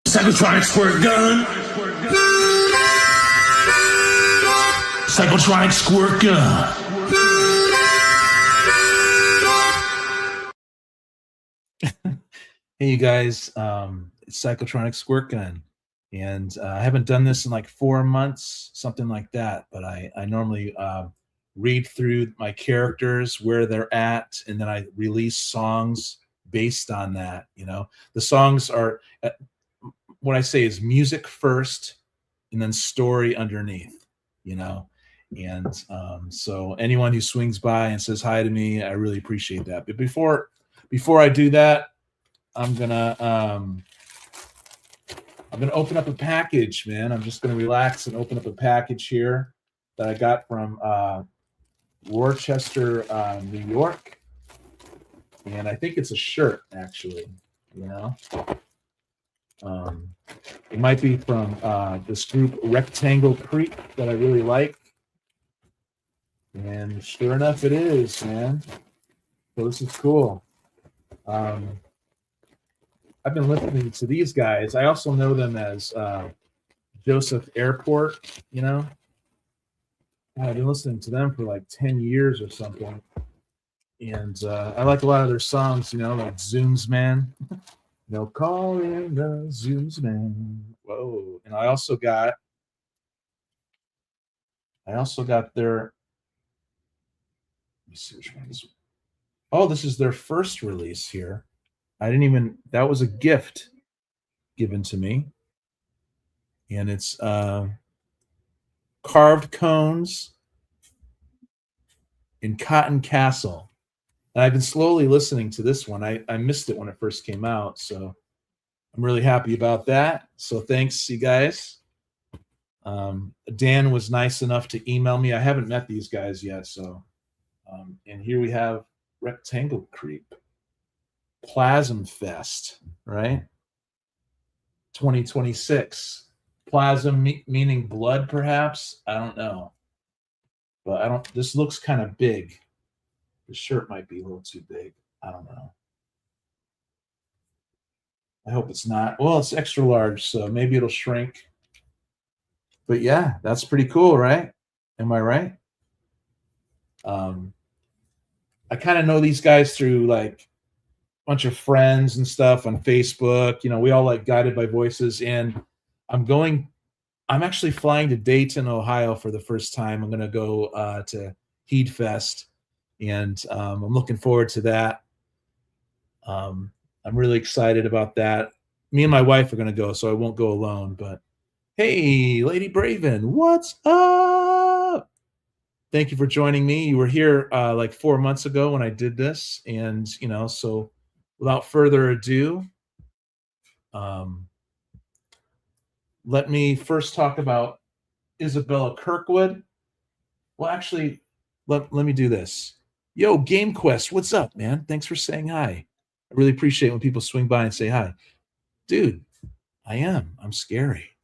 Psychotronic Squirt Gun. Psychotronic Squirt Gun. Hey, you guys, it's Psychotronic Squirt Gun. And I haven't done this in like 4 months, something like that. But I normally read through my characters, where they're at, and then I release songs based on that. You know, the songs are, what I say is music first and then story underneath, you know. And so anyone who swings by and says hi to me, I really appreciate that. But before I do that, I'm gonna open up a package, man. I'm just gonna relax and open up a package here that I got from Worcester, New York, and I think it's a shirt, actually. You know, it might be from this group Rectangle Creek that I really like, and sure enough, it is, man. So this is cool. I've been listening to these guys. I also know them as Joseph Airport, you know. I've been listening to them for like 10 years or something. And I like a lot of their songs, you know, like Zooms Man. No calling the Zooms Man. Whoa. And I also got their, let me see which one is. Oh, this is their first release here. That was a gift given to me. And it's Carved Cones in Cotton Castle. And I've been slowly listening to this one. I missed it when it first came out, so I'm really happy about that. So thanks, you guys. Dan was nice enough to email me. I haven't met these guys yet, so and here we have Rectangle Creep. Plasm Fest, right? 2026. Plasm meaning blood, perhaps? I don't know. But this looks kind of big. The shirt might be a little too big. I don't know. I hope it's not. Well, it's extra large, so maybe it'll shrink. But yeah, that's pretty cool, right? Am I right? I kind of know these guys through like bunch of friends and stuff on Facebook. You know, we all like Guided by Voices, and I'm actually flying to Dayton, Ohio for the first time. I'm going to go to Heed Fest, and I'm looking forward to that. I'm really excited about that. Me and my wife are going to go, so I won't go alone. But hey, Lady Braven, what's up? Thank you for joining me. You were here like 4 months ago when I did this, and you know, so without further ado, let me first talk about Isabella Kirkwood. Well, actually, let me do this. Yo, Game Quest, what's up, man? Thanks for saying hi. I really appreciate when people swing by and say hi. Dude, I'm scary.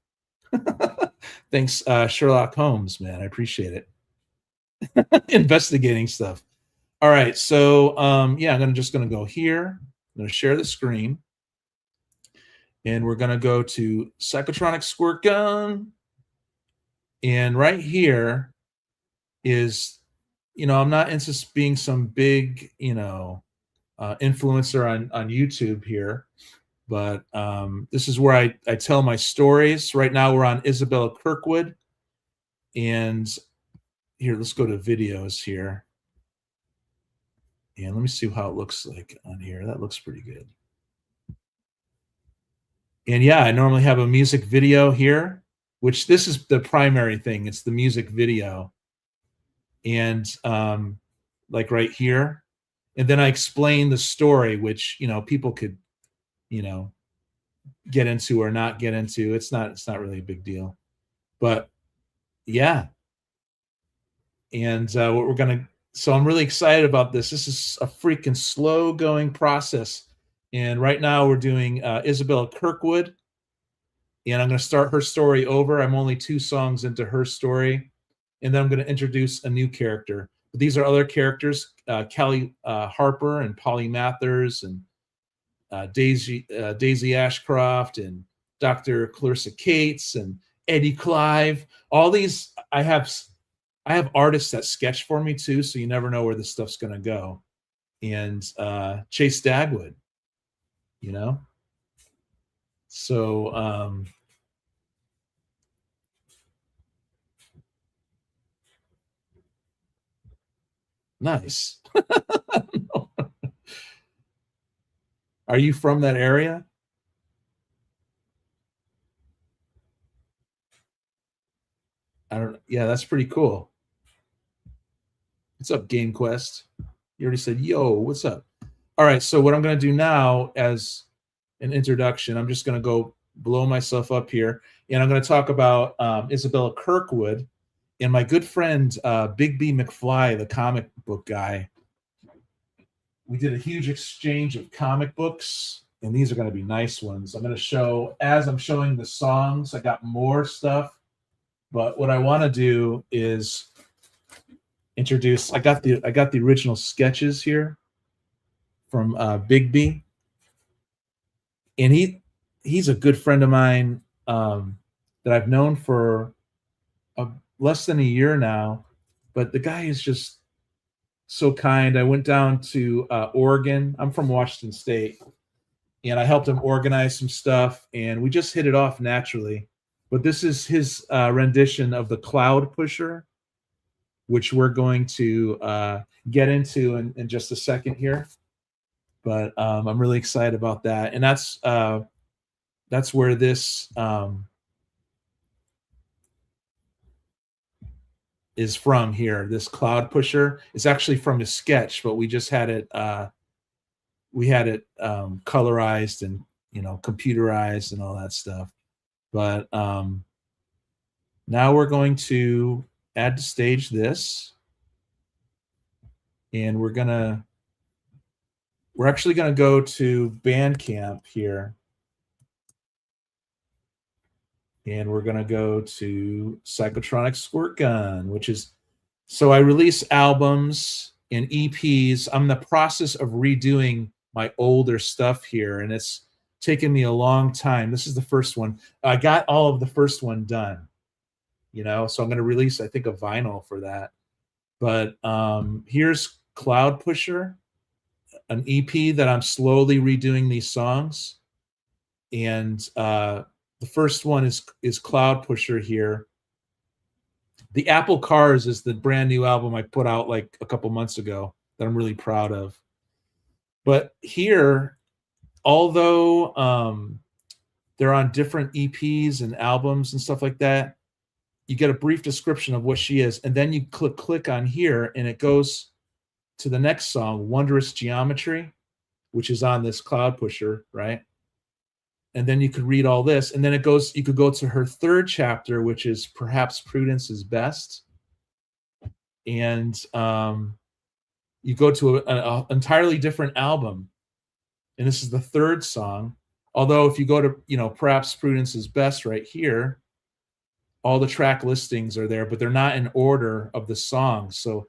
Thanks, Sherlock Holmes, man. I appreciate it. Investigating stuff. All right, so yeah, I'm just gonna go here. I'm going to share the screen, and we're going to go to Psychotronic Squirt Gun. And right here is, you know, I'm not into being some big, you know, influencer on YouTube here, but this is where I tell my stories. Right now we're on Isabella Kirkwood. And here, let's go to videos here. And let me see how it looks like on here. That looks pretty good. And yeah, I normally have a music video here, which this is the primary thing. It's the music video. And like right here. And then I explain the story, which, you know, people could, you know, get into or not get into. It's not really a big deal. But yeah. And what we're going to, so I'm really excited about this. This is a freaking slow going process. And right now we're doing Isabella Kirkwood. And I'm going to start her story over. I'm only 2 songs into her story. And then I'm going to introduce a new character. But these are other characters, Kelly Harper and Polly Mathers and Daisy Ashcroft and Dr. Clarissa Kates and Eddie Clive. All these, I have artists that sketch for me too, so you never know where this stuff's going to go. And Chase Dagwood, you know. So nice. Are you from that area? I don't. Yeah, that's pretty cool. What's up, Game Quest? You already said, "Yo, what's up?" All right. So what I'm going to do now, as an introduction, I'm just going to go blow myself up here, and I'm going to talk about Isabella Kirkwood and my good friend Big B McFly, the comic book guy. We did a huge exchange of comic books, and these are going to be nice ones. I'm going to show, as I'm showing the songs, I got more stuff, but what I want to do is introduce. I got the original sketches here from Big B, and he's a good friend of mine that I've known for less than a year now, but the guy is just so kind. I went down to Oregon. I'm from Washington State, and I helped him organize some stuff, and we just hit it off naturally. But this is his rendition of the Cloud Pusher, which we're going to get into in just a second here. But I'm really excited about that, and that's where this is from here. This Cloud Pusher is actually from his sketch, but we just had it colorized and computerized and all that stuff. But now we're going to add to stage this, and we're actually gonna go to Bandcamp here, and we're going to go to Psychotronic Squirt Gun, which is, so I release albums and EPs. I'm in the process of redoing my older stuff here, and it's taken me a long time. This is the first one. I got all of the first one done, so I'm going to release, I think, a vinyl for that. But here's Cloud Pusher, an EP that I'm slowly redoing these songs. And the first one is Cloud Pusher here. The Apple Cars is the brand new album I put out like a couple months ago that I'm really proud of. But here, although they're on different EPs and albums and stuff like that, you get a brief description of what she is, and then you click on here, and it goes to the next song, Wondrous Geometry, which is on this Cloud Pusher, right? And then you could read all this, and then you could go to her third chapter, which is Perhaps Prudence is Best. And you go to an entirely different album, and this is the third song. Although if you go to, Perhaps Prudence is Best right here, all the track listings are there, but they're not in order of the songs. So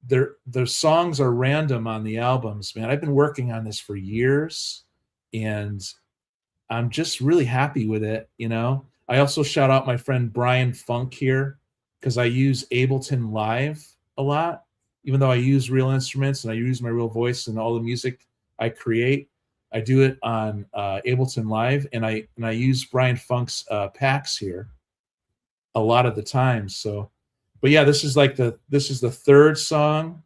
the songs are random on the albums, man. I've been working on this for years, and I'm just really happy with it. I also shout out my friend Brian Funk here, because I use Ableton Live a lot, even though I use real instruments and I use my real voice and all the music I create. I do it on Ableton Live, and I use Brian Funk's packs here a lot of the time. So, but yeah, this is the third song.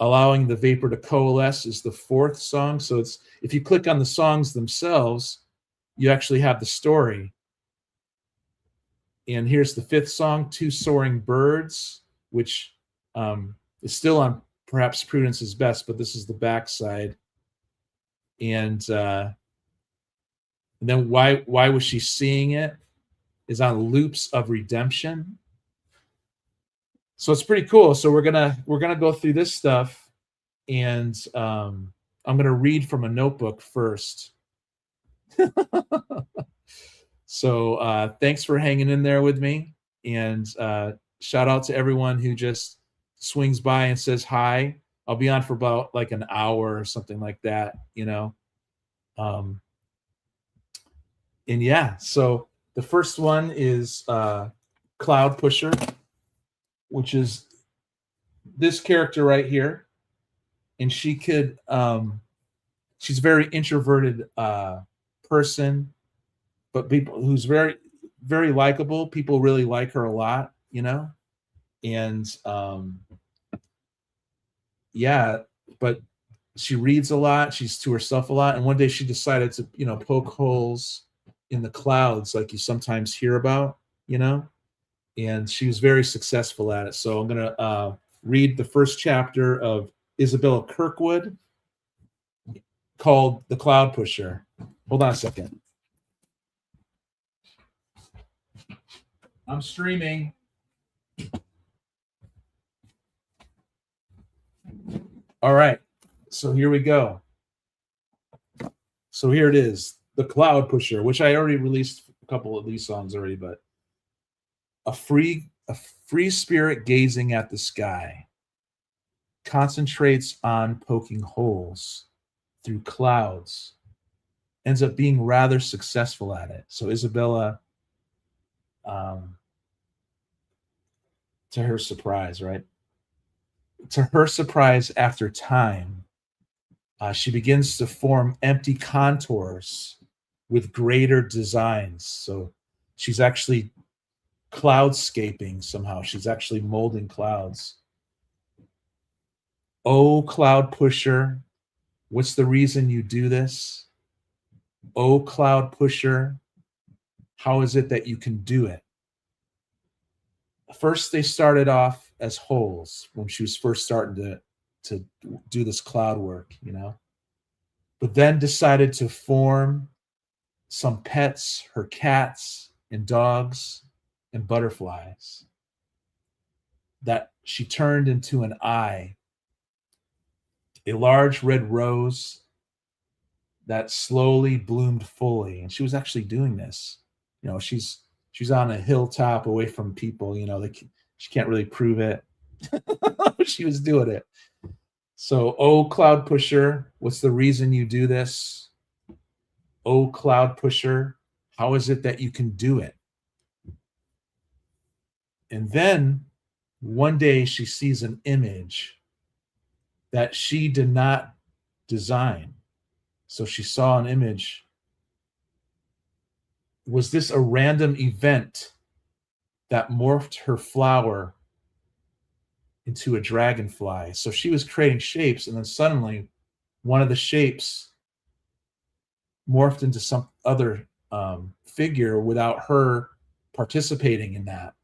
Allowing the Vapor to Coalesce is the fourth song. So it's, if you click on the songs themselves, you actually have the story. And here's the fifth song, Two Soaring Birds, which is still on Perhaps Prudence is Best, but this is the backside. And then why was she seeing it is on Loops of Redemption. So it's pretty cool. So we're gonna go through this stuff, and I'm gonna read from a notebook first. So thanks for hanging in there with me, and shout out to everyone who just swings by and says hi. I'll be on for about like an hour or something like that, And yeah, so the first one is Cloud Pusher, which is this character right here. And she could, she's a very introverted person, but people who's very, very likable. People really like her a lot, you know? And yeah, but she reads a lot. She's to herself a lot. And one day she decided to, you know, poke holes in the clouds like you sometimes hear about, you know? And she was very successful at it. So I'm going to read the first chapter of Isabella Kirkwood called The Cloud Pusher. Hold on a second. I'm streaming. All right. So here we go. So here it is, The Cloud Pusher, which I already released a couple of these songs already, but a free spirit gazing at the sky concentrates on poking holes through clouds, ends up being rather successful at it. So Isabella, to her surprise, right? To her surprise, after time, she begins to form empty contours with greater designs. So she's actually cloudscaping somehow. She's actually molding clouds. Oh, cloud pusher, what's the reason you do this? Oh, cloud pusher, how is it that you can do it? First, they started off as holes when she was first starting to do this cloud work, you know, but then decided to form some pets, her cats and dogs and butterflies, that she turned into an eye, a large red rose that slowly bloomed fully. And she was actually doing this. You know, she's on a hilltop away from people, you know, she can't really prove it. She was doing it. So, oh, cloud pusher, what's the reason you do this? Oh, cloud pusher, how is it that you can do it? And then one day she sees an image that she did not design. So she saw an image. Was this a random event that morphed her flower into a dragonfly? So she was creating shapes, and then suddenly one of the shapes morphed into some other figure without her participating in that.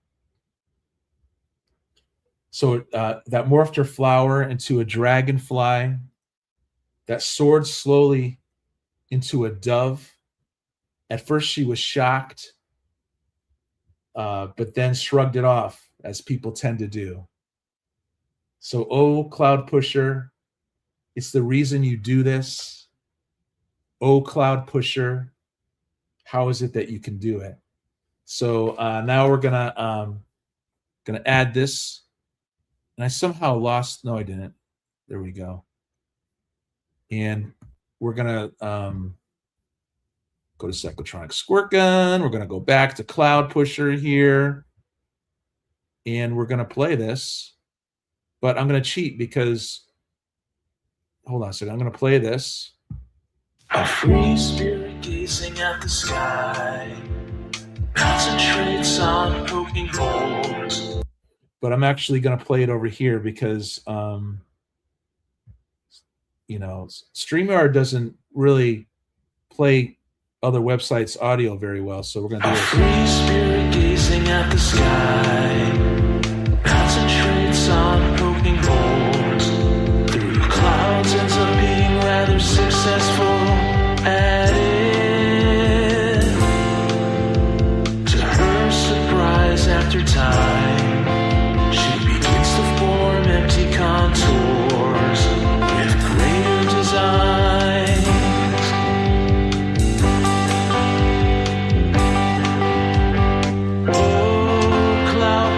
So that morphed her flower into a dragonfly that soared slowly into a dove. At first she was shocked, but then shrugged it off, as people tend to do. So, oh, cloud pusher, it's the reason you do this. Oh, cloud pusher, how is it that you can do it? So now we're gonna add this. And I somehow lost, no, I didn't. There we go. And we're gonna go to Psychotronic Squirt Gun. We're gonna go back to Cloud Pusher here. And we're gonna play this. But I'm gonna cheat because, hold on a second, I'm gonna play this. A free spirit gazing at the sky concentrates on poking holes. But I'm actually going to play it over here because, you know, StreamYard doesn't really play other websites' audio very well. So we're going to do it. A free spirit gazing at the sky concentrates on poking holes through clouds, ends up being rather successful at it. To her surprise, after time, empty contours with greater designs. Oh, cloud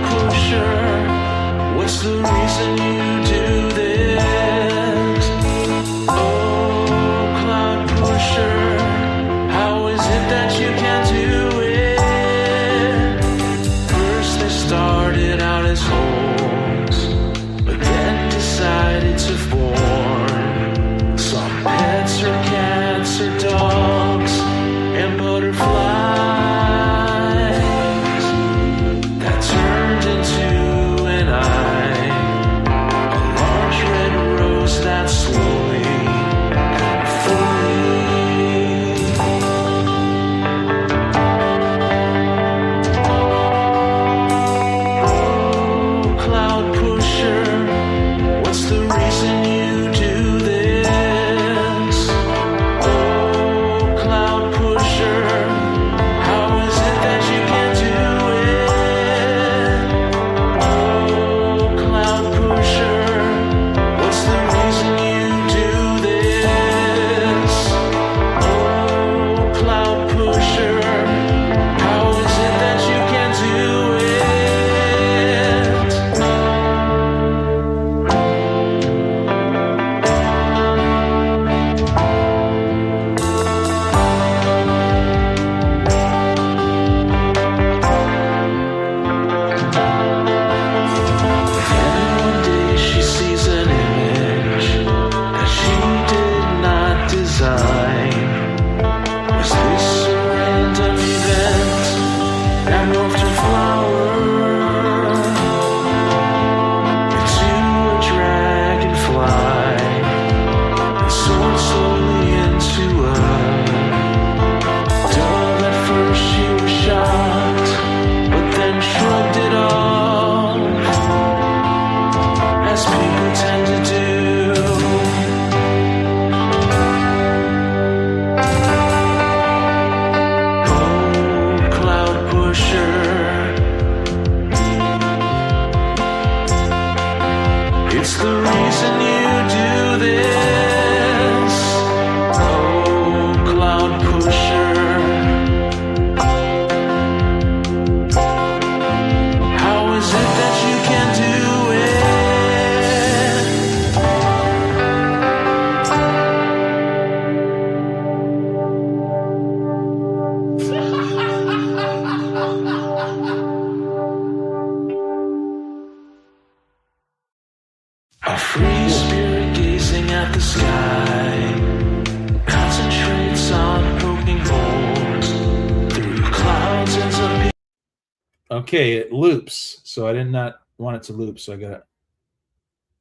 Okay, it loops. So I did not want it to loop. So I got to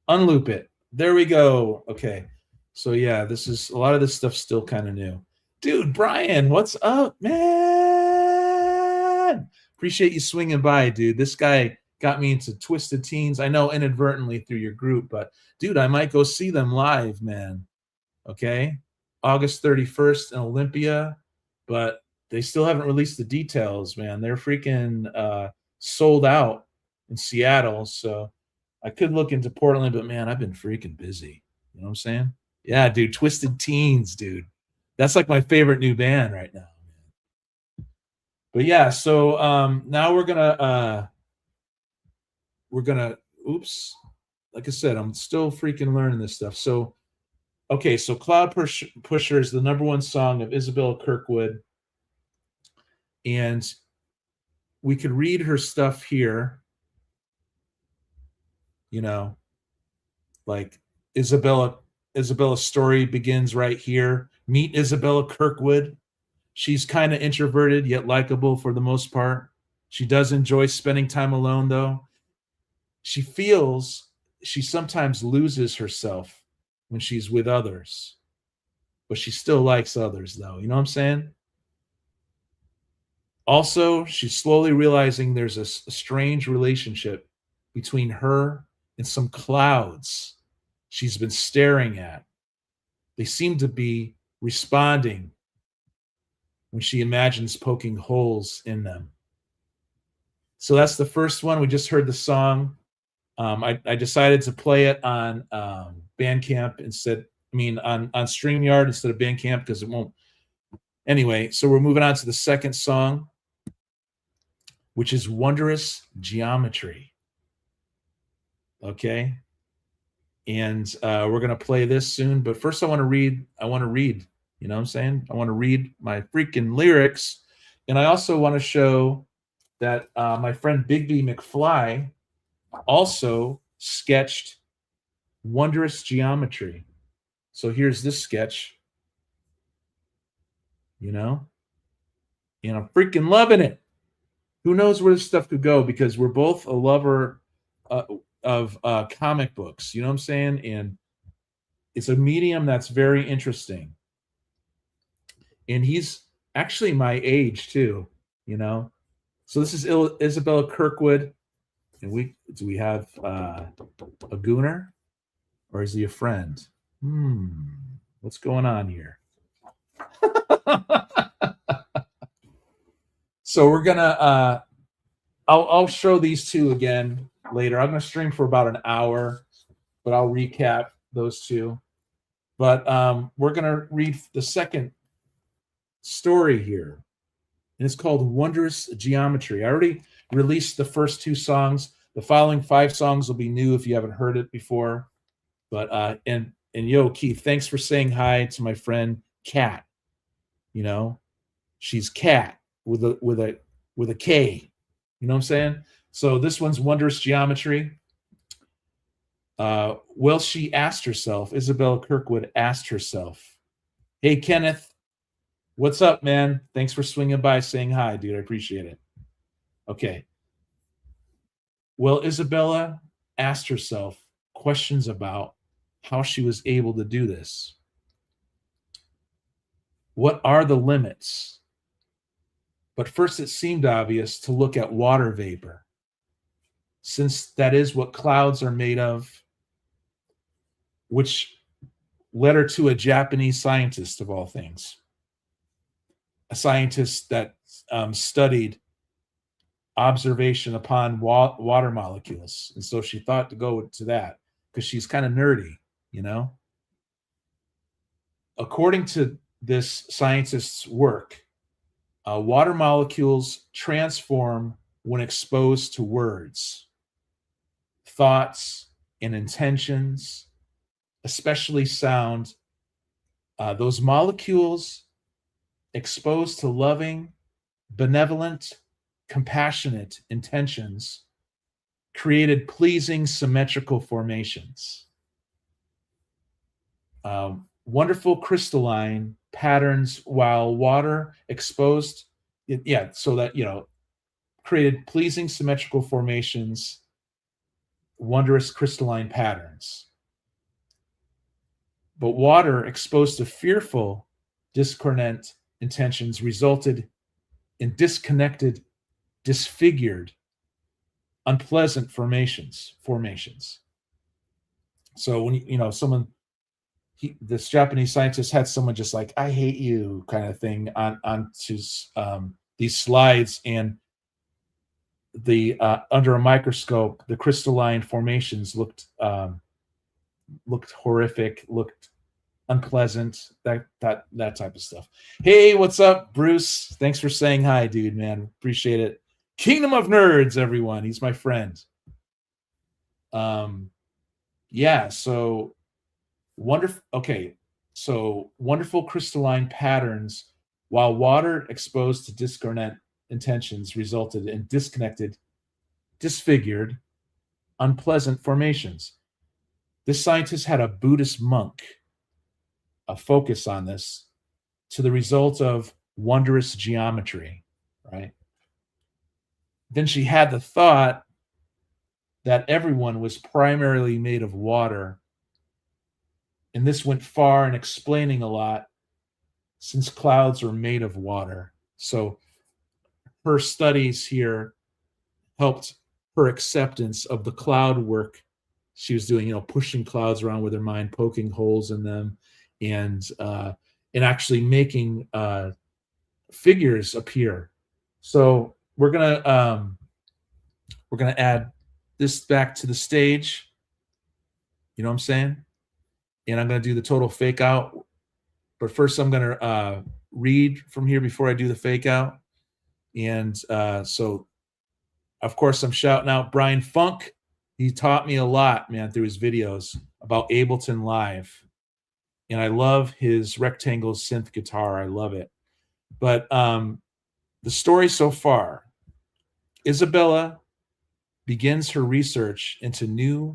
unloop it. There we go. Okay. So yeah, this is a lot of this stuff's still kind of new. Dude, Brian, what's up, man? Appreciate you swinging by, dude. This guy got me into Twisted Teens. I know inadvertently through your group, but dude, I might go see them live, man. Okay. August 31st in Olympia, but they still haven't released the details, man. They're freaking sold out in Seattle. So I could look into Portland, but man, I've been freaking busy. You know what I'm saying? Yeah, dude. Twisted Teens, dude. That's like my favorite new band right now. But yeah, so now we're gonna oops. Like I said, I'm still freaking learning this stuff. So okay, so Cloud Pusher is the number one song of Isabella Kirkwood. And we could read her stuff here. You know, like Isabella's story begins right here. Meet Isabella Kirkwood. She's kind of introverted yet likable for the most part. She does enjoy spending time alone, though. She feels she sometimes loses herself when she's with others, but she still likes others, though. You know what I'm saying? Also, she's slowly realizing there's a strange relationship between her and some clouds she's been staring at. They seem to be responding when she imagines poking holes in them. So that's the first one. We just heard the song. I decided to play it on Bandcamp instead. I mean, on StreamYard instead of Bandcamp because it won't. Anyway, so we're moving on to the second song, which is Wondrous Geometry. Okay. And we're going to play this soon. But first I want to read, you know what I'm saying? I want to read my freaking lyrics. And I also want to show that my friend Bigby McFly also sketched Wondrous Geometry. So here's this sketch, you know, and I'm freaking loving it. Who knows where this stuff could go, because we're both a lover of comic books, you know what I'm saying? And it's a medium that's very interesting. And he's actually my age too, you know? So this is Isabella Kirkwood. And do we have a gooner, or is he a friend? What's going on here? So we're gonna I'll show these two again later. I'm gonna stream for about an hour, but I'll recap those two. But we're gonna read the second story here, and it's called Wondrous Geometry. I already released the first two songs. The following 5 songs will be new if you haven't heard it before. But and yo, Keith, thanks for saying hi to my friend Kat. You know, she's Kat with a K. You know what I'm saying? So this one's Wondrous Geometry. Well, she asked herself, Isabella Kirkwood asked herself, hey, Kenneth, what's up, man? Thanks for swinging by saying hi, dude. I appreciate it. Okay. Well, Isabella asked herself questions about how she was able to do this. What are the limits? But first, it seemed obvious to look at water vapor, since that is what clouds are made of, which led her to a Japanese scientist of all things, a scientist that studied observation upon water molecules. And so she thought to go to that because she's kind of nerdy, you know? According to this scientist's work, water molecules transform when exposed to words, thoughts, and intentions, especially sound. Those molecules exposed to loving, benevolent, compassionate intentions created pleasing symmetrical formations. Wonderful crystalline patterns, while water exposed, so that, you know, created pleasing symmetrical formations, wondrous crystalline patterns. But water exposed to fearful, discordant intentions resulted in disconnected, disfigured, unpleasant formations. So when someone, this Japanese scientist had someone just like, I hate you kind of thing on these slides, and the under a microscope, the crystalline formations looked horrific, looked unpleasant, that type of stuff. Hey, what's up, Bruce? Thanks for saying hi, dude, man. Appreciate it. Kingdom of Nerds, everyone. He's my friend. Yeah, so wonderful. Okay, so wonderful crystalline patterns, while water exposed to discordant intentions resulted in disconnected, disfigured, unpleasant formations. This scientist had a Buddhist monk focus on this to the result of wondrous geometry, right? Then she had the thought that everyone was primarily made of water, and this went far in explaining a lot, since clouds are made of water. So her studies here helped her acceptance of the cloud work she was doing, pushing clouds around with her mind, poking holes in them, and actually making figures appear. So we're gonna add this back to the stage. You know what I'm saying? And I'm gonna do the total fake out. But first, I'm gonna read from here before I do the fake out. And so, of course, I'm shouting out Brian Funk. He taught me a lot, man, through his videos about Ableton Live. And I love his rectangle synth guitar. I love it. But the story so far, Isabella begins her research into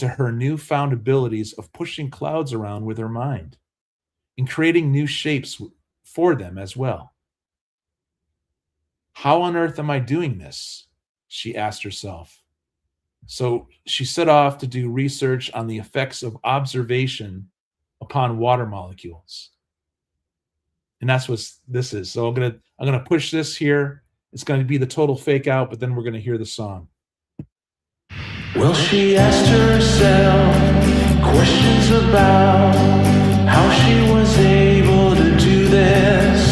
her newfound abilities of pushing clouds around with her mind and creating new shapes for them as well. How on earth am I doing this? She asked herself. So she set off to do research on the effects of observation upon water molecules. And that's what this is. So I'm gonna push this here. It's gonna be the total fake out, but then we're gonna hear the song. Well, she asked herself questions about how she was able to do this.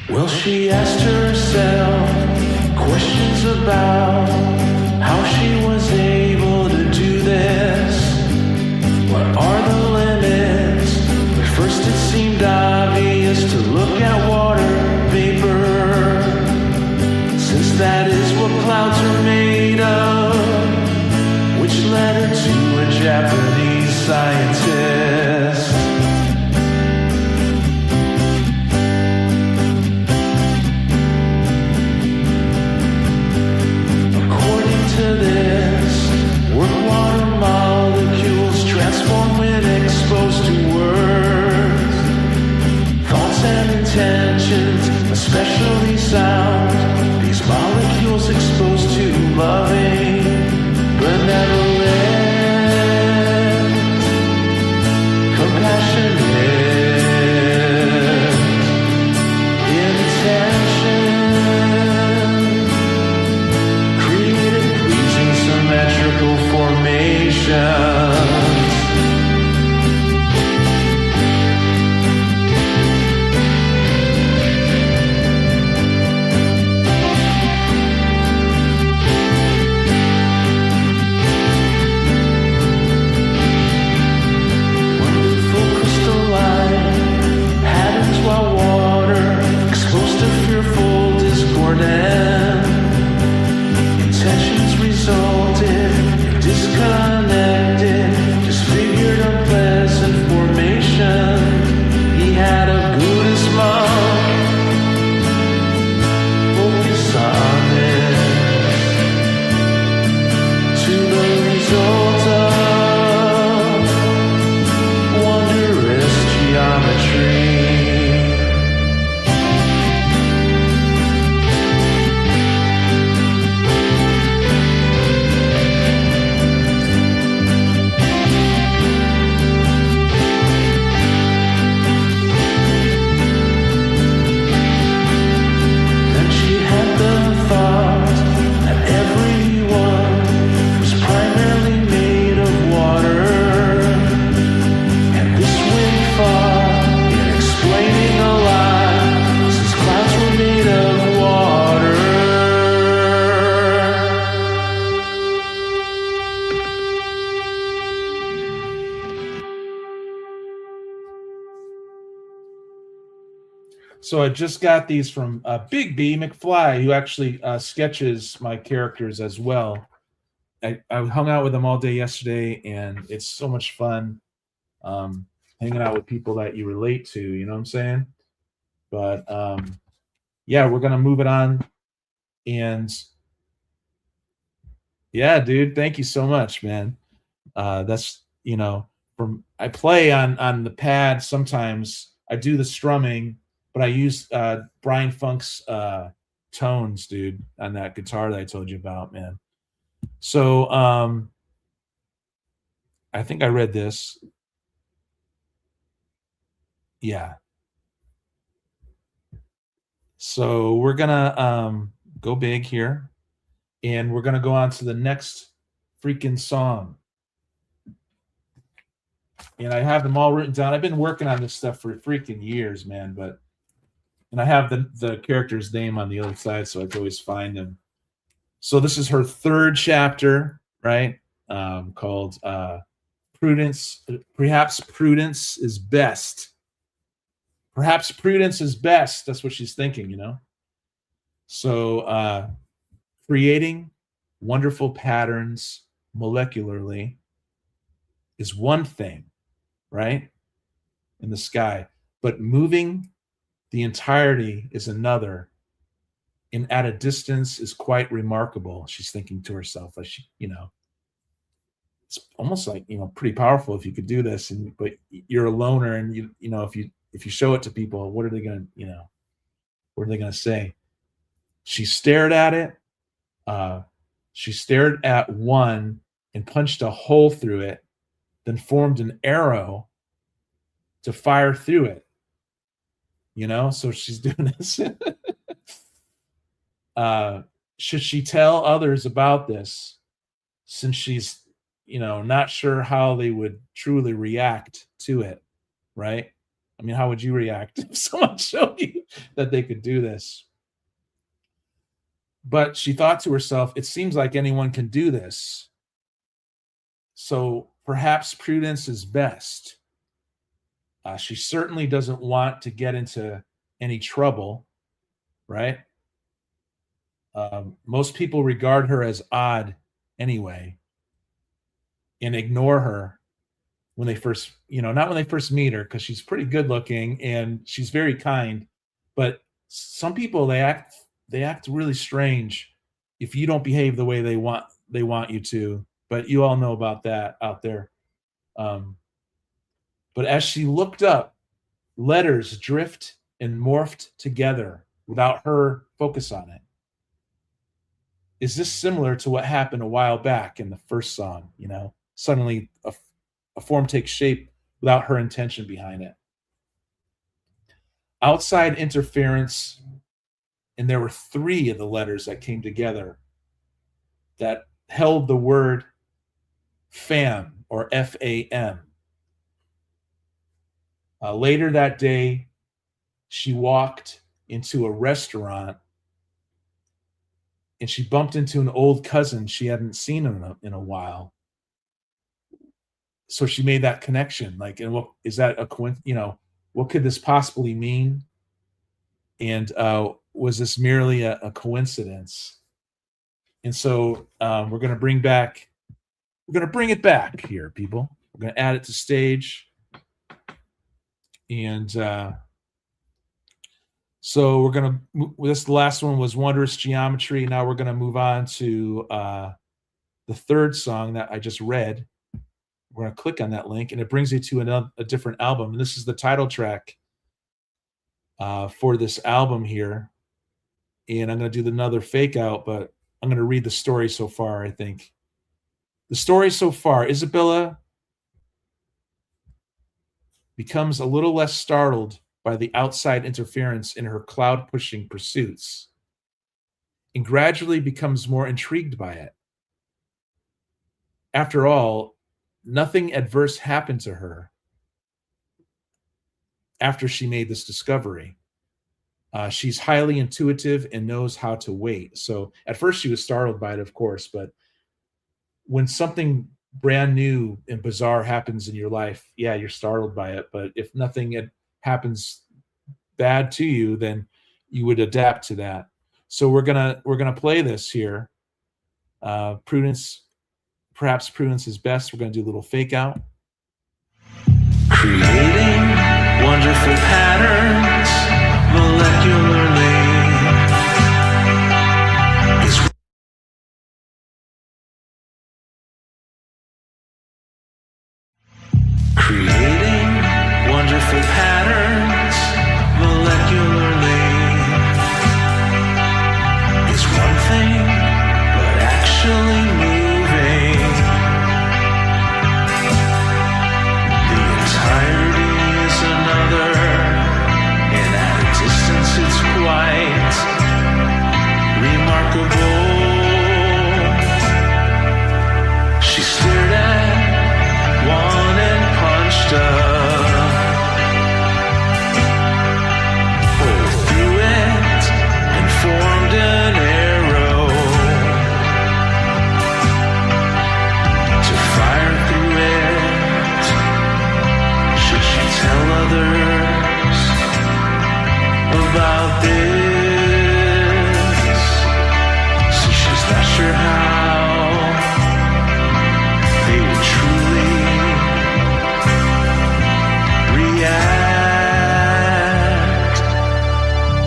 Well, she asked herself questions about how she was able to do this. What are the limits? At first it seemed obvious to look at water vapor, since that is what clouds are made of, which led her to a Japanese scientist. Water molecules transform when exposed to words, thoughts and intentions, especially sound. These molecules exposed to loving, but never live, compassionate intention, created pleasing symmetrical formations. Wonderful crystalline patterns, while water exposed to fearful discordant intentions resulted in disconnected, So I just got these from Big B McFly, who actually sketches my characters as well. I hung out with him all day yesterday, and it's so much fun hanging out with people that you relate to. You know what I'm saying? But yeah, we're gonna move it on, and yeah, dude, thank you so much, man. That's from I play on the pad sometimes. I do the strumming, but I use Brian Funk's tones, dude, on that guitar that I told you about, man. So I think I read this. Yeah. So we're gonna go big here, and we're gonna go on to the next freaking song. And I have them all written down. I've been working on this stuff for freaking years, man. And I have the character's name on the other side, so I can always find him. So this is her third chapter, right? Called Prudence. Perhaps prudence is best. Perhaps prudence is best. That's what she's thinking, you know? So creating wonderful patterns molecularly is one thing, right? In the sky. But moving the entirety is another. And at a distance is quite remarkable. She's thinking to herself, like it's almost like, pretty powerful if you could do this. But you're a loner, and if you show it to people, what are they gonna, what are they gonna say? She stared at it. She stared at one and punched a hole through it, then formed an arrow to fire through it. So she's doing this. Should she tell others about this, since she's, not sure how they would truly react to it, right? I mean, how would you react if someone showed you that they could do this? But she thought to herself, it seems like anyone can do this. So perhaps prudence is best. She certainly doesn't want to get into any trouble, right? Most people regard her as odd anyway, and ignore her when they first, not when they first meet her, because she's pretty good looking and she's very kind. But some people, they act really strange if you don't behave the way they want you to. But you all know about that out there. But as she looked up, letters drift and morphed together without her focus on it. Is this similar to what happened a while back in the first song? Suddenly a form takes shape without her intention behind it. Outside interference, and there were 3 of the letters that came together that held the word fam, or F-A-M. Later that day, she walked into a restaurant, and she bumped into an old cousin she hadn't seen in a while. So she made that connection. Like, and what is that a coincidence? What could this possibly mean? And was this merely a coincidence? And so we're going to bring it back here, people. We're going to add it to stage. And so we're going to, this last one was Wondrous Geometry. Now we're going to move on to the third song that I just read. We're going to click on that link, and it brings you to a different album. And this is the title track for this album here. And I'm going to do another fake out, but I'm going to read the story so far, I think. The story so far: Isabella becomes a little less startled by the outside interference in her cloud-pushing pursuits, and gradually becomes more intrigued by it. After all, nothing adverse happened to her after she made this discovery. She's highly intuitive and knows how to wait. So at first she was startled by it, of course, but when something brand new and bizarre happens in your life, yeah, you're startled by it. But if nothing happens bad to you, then you would adapt to that. So we're gonna play this here. Prudence, perhaps prudence is best. We're gonna do a little fake out. Creating wonderful patterns molecularly is creating wonderful patterns molecularly is one thing, but actually moving the entirety is another, and at a distance it's quite remarkable. She stared at one and punched a hole through it and formed an arrow to fire through it. Should she tell others about this? So she's not sure how they would truly react,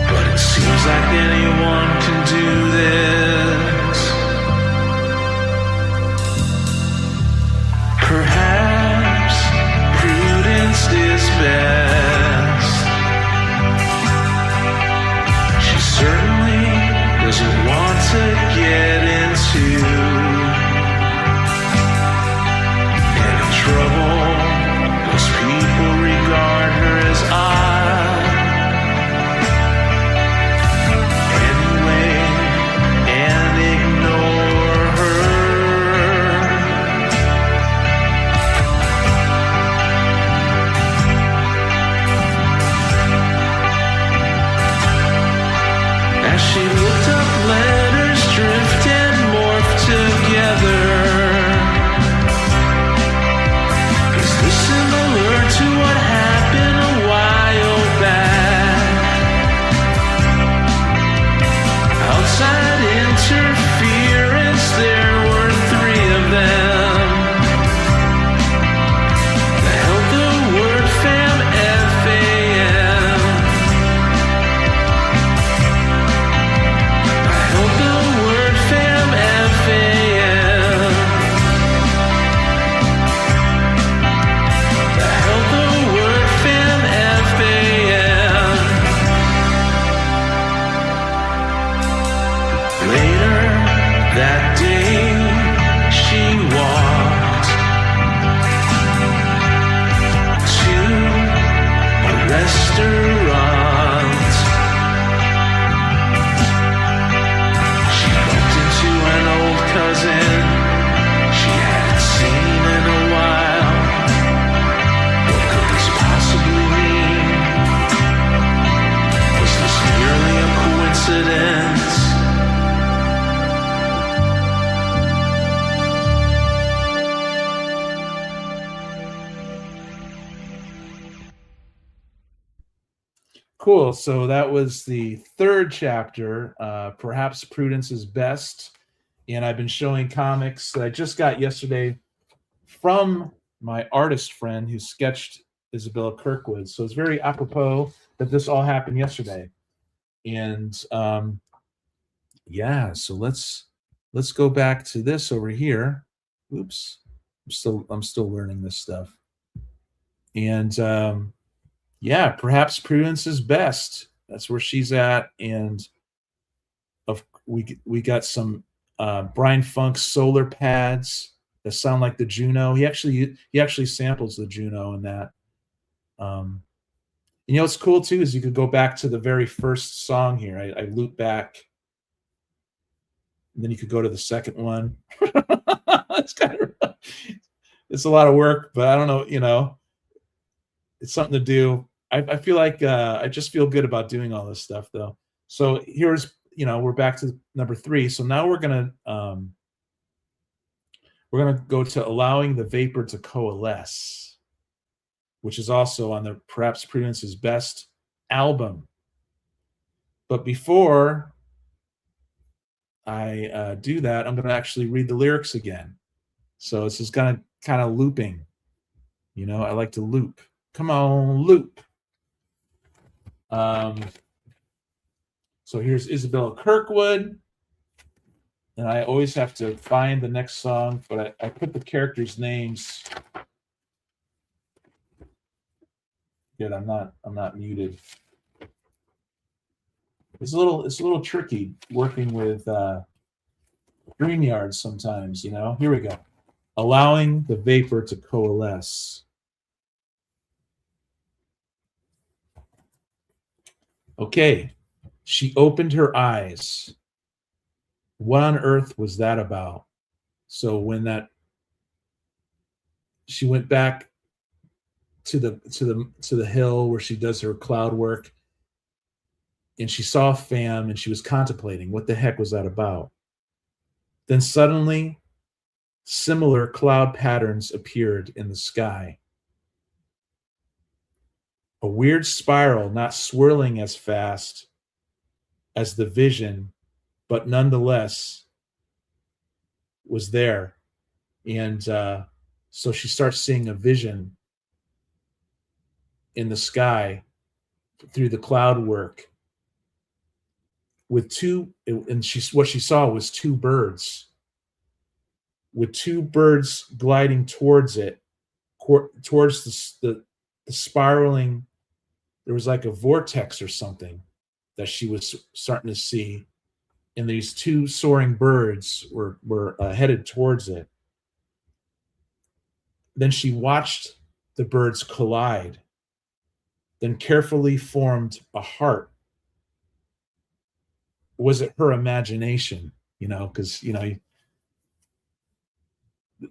but it seems like anyone can do this. Perhaps prudence is best. She certainly doesn't want to get into any trouble. Most people regard her as odd anyway and ignore her. As she looked up, letters drift and morph together. Is this similar to what happened a while back? Outside interference, there were 3 of them. The held the word fam, F-A-M. I held the word fam, F-A-M. I held the word fam, F-A-M. Later that day, she walked to a restaurant. She bumped into an old cousin she hadn't seen in a while. What could this possibly mean? Was this merely a coincidence? Cool. So that was the 3rd chapter, perhaps prudence is best. And I've been showing comics that I just got yesterday from my artist friend who sketched Isabella Kirkwood. So it's very apropos that this all happened yesterday. And yeah, so let's go back to this over here. Oops, I'm still learning this stuff. And yeah, perhaps prudence is best. That's where she's at. And we got some Brian Funk solar pads that sound like the Juno. He actually samples the Juno in that. You know what's cool too is you could go back to the very first song here. I loop back, and then you could go to the second one. It's a lot of work, but I don't know. You know, it's something to do. I feel like I just feel good about doing all this stuff, though. So here's, we're back to number 3. So now we're gonna go to allowing the vapor to coalesce, which is also on the perhaps prudence is best album. But before I do that, I'm going to actually read the lyrics again. So this is kind of looping. You know, I like to loop. Come on, loop. So here's Isabella Kirkwood. And I always have to find the next song, but I put the characters' names. Good, I'm not muted. It's a little tricky working with StreamYard sometimes, you know. Here we go. Allowing the vapor to coalesce. Okay. She opened her eyes. What on earth was that about? So when she went back to the hill where she does her cloud work, and she saw Fam, and she was contemplating, what the heck was that about? Then suddenly, similar cloud patterns appeared in the sky. A weird spiral, not swirling as fast as the vision, but nonetheless was there. And so she starts seeing a vision in the sky through the cloud work with what she saw was two birds, with two birds gliding towards it, towards the spiraling. There was like a vortex or something that she was starting to see, and these two soaring birds were headed towards it. Then she watched the birds collide, then carefully formed a heart. Was it her imagination? You know, because, you know,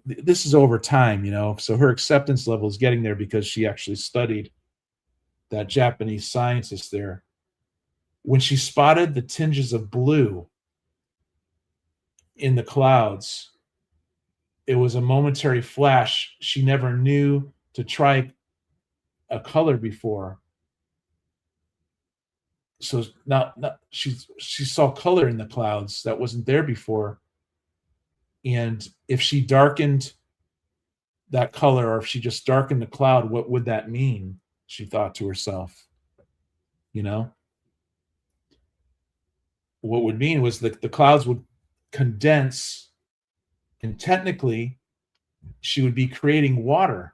this is over time, you know, so her acceptance level is getting there because she actually studied that Japanese scientist there. When she spotted the tinges of blue in the clouds, it was a momentary flash. She never knew to try a color before. So now she saw color in the clouds that wasn't there before. And if she darkened that color, or if she just darkened the cloud, what would that mean? She thought to herself, you know? What would mean was that the clouds would condense, and technically she would be creating water.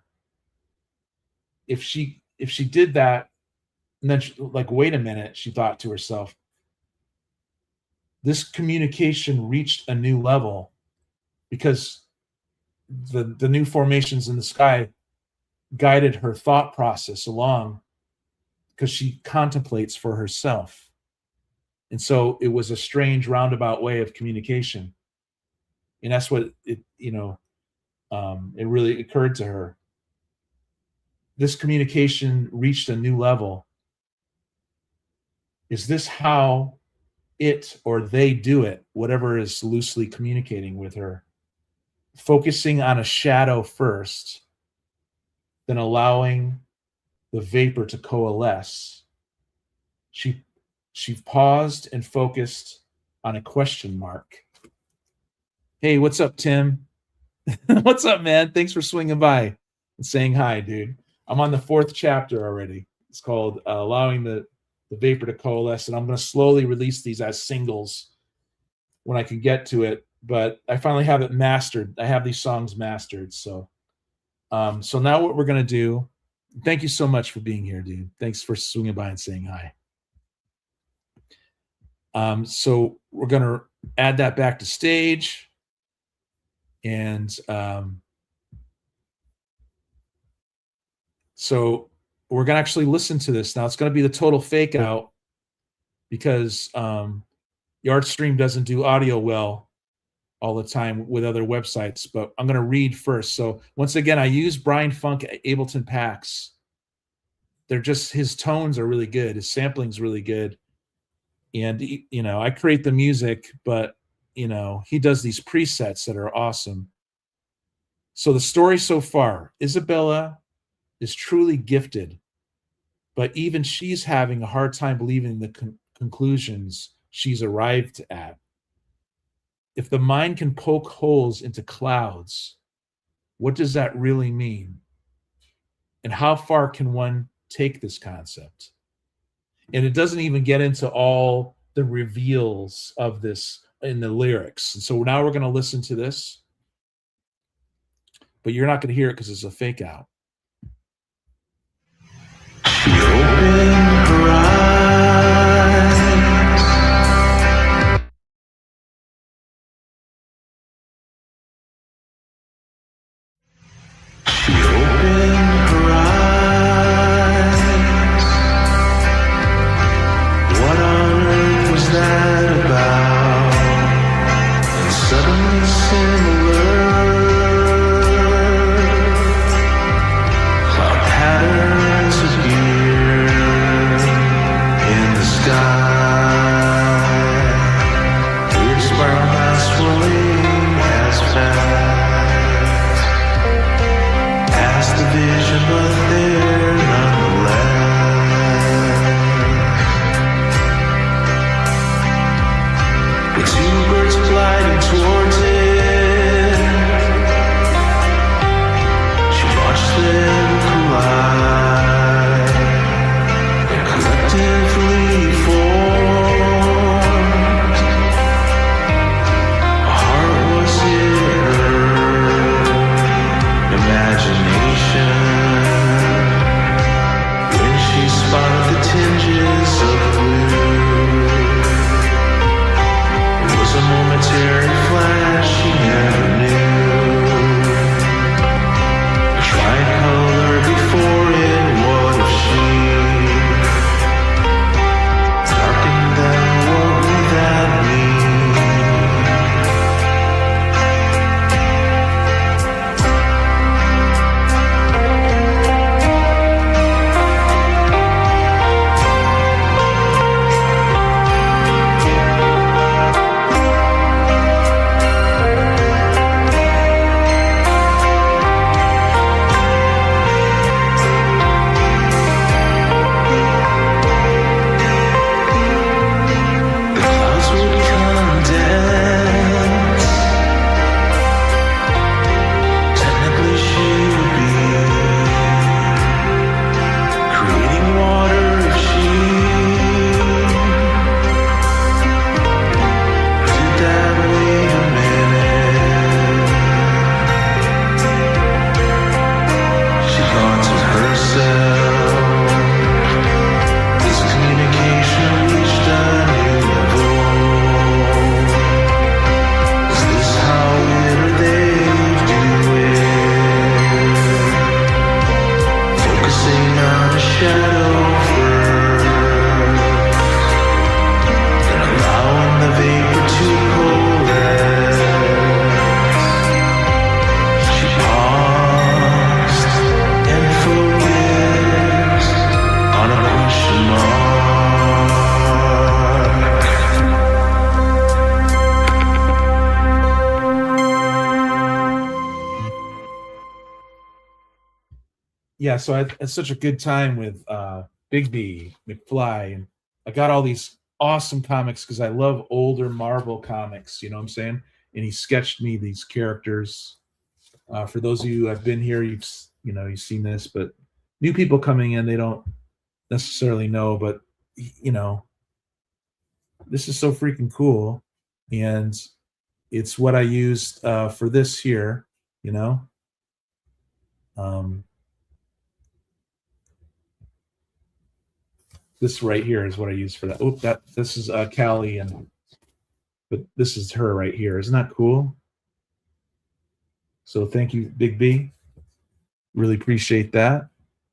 If she did that, and then wait a minute, she thought to herself, this communication reached a new level because the new formations in the sky guided her thought process along, because she contemplates for herself. And so it was a strange roundabout way of communication. And that's what it really occurred to her. This communication reached a new level. Is this how it or they do it? Whatever is loosely communicating with her. Focusing on a shadow first, then allowing the vapor to coalesce. She paused and focused on a question mark. Hey, what's up, Tim? What's up, man? Thanks for swinging by and saying hi, dude. I'm on the 4th chapter already. It's called Allowing the Vapor to Coalesce, and I'm going to slowly release these as singles when I can get to it. But I finally have it mastered. I have these songs mastered. So now what we're going to do, thank you so much for being here, dude. Thanks for swinging by and saying hi. So we're going to add that back to stage. And so we're going to actually listen to this. Now it's going to be the total fake out because YardStream doesn't do audio well all the time with other websites, but I'm going to read first. So once again, I use Brian Funk Ableton packs. They're just, his tones are really good. His sampling's really good. And, you know, I create the music, but, you know, he does these presets that are awesome. So the story so far, Isabella is truly gifted but even she's having a hard time believing the conclusions she's arrived at. If the mind can poke holes into clouds, what does that really mean? And how far can one take this concept? And it doesn't even get into all the reveals of this in the lyrics. And so now we're going to listen to this, but you're not going to hear it because it's a fake out. She opened her eyes. She opened her eyes. What on earth was that about? And suddenly similar cloud patterns appear in the sky. Weird spiral lines swirling as fast as the vision, but there nonetheless. With two birds gliding towards it, she watched them collide and collectively formed a heart. Was it her imagination when she spotted the tinges of blue? It was a momentary flash she never knew. A tricolor before it, what if she darkened them? What would that mean? The clouds would become dense. Technically, she would be creating water if she did that. Wait a minute. She thought to herself, this communication reached a new level. Is this how it or they do it? Focusing on a shadow first, then allowing the vapor to coalesce. She paused and focused on a question mark. Yeah, so I had such a good time with Bigby, McFly, and I got all these awesome comics because I love older Marvel comics, you know what I'm saying? And he sketched me these characters. For those of you who have been here, you've seen this, but new people coming in, they don't necessarily know, but this is so freaking cool. And it's what I used for this here, this right here is what I use for that. Oh, this is Callie, but this is her right here. Isn't that cool? So thank you, Big B. Really appreciate that.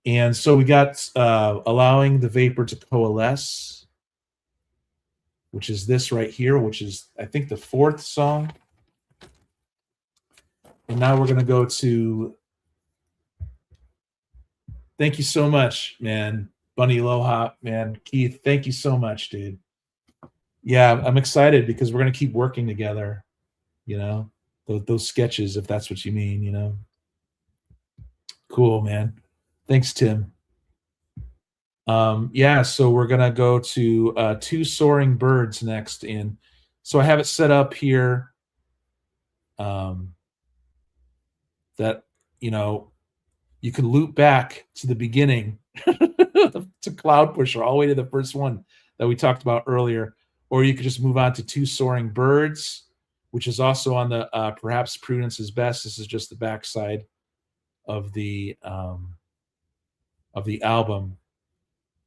And so we got allowing the vapor to coalesce, which is this right here, which is, I think, the fourth song. And now we're going to go to, thank you so much, man. Bunny Lohop, man. Keith, thank you so much, dude. Yeah, I'm excited because we're going to keep working together, those sketches, if that's what you mean, Cool, man. Thanks, Tim. Yeah, so we're gonna go to Two Soaring Birds next. And so I have it set up here, um, that you know you can loop back to the beginning to Cloud Pusher, all the way to the first one that we talked about earlier, or you could just move on to Two Soaring Birds, which is also on the Perhaps Prudence is Best. This is just the backside of the album,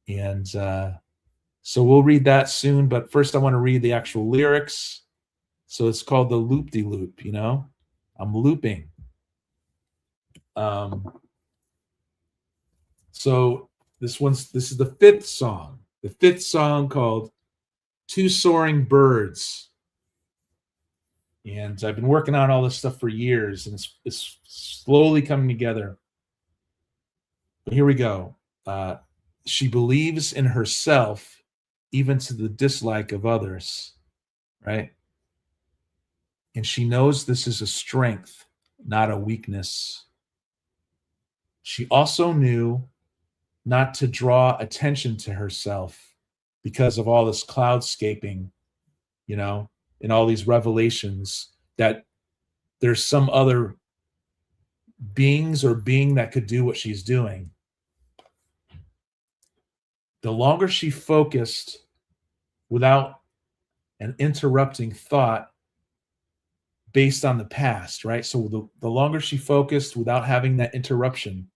and so we'll read that soon. But first, I want to read the actual lyrics. So it's called the Loop de Loop. I'm looping. So this is the fifth song. The fifth song called Two Soaring Birds. And I've been working on all this stuff for years, and it's slowly coming together. But here we go. She believes in herself, even to the dislike of others, right? And she knows this is a strength, not a weakness. She also knew not to draw attention to herself because of all this cloudscaping, and all these revelations that there's some other beings or being that could do what she's doing. The longer she focused without an interrupting thought based on the past, right? So the longer she focused without having that interruption,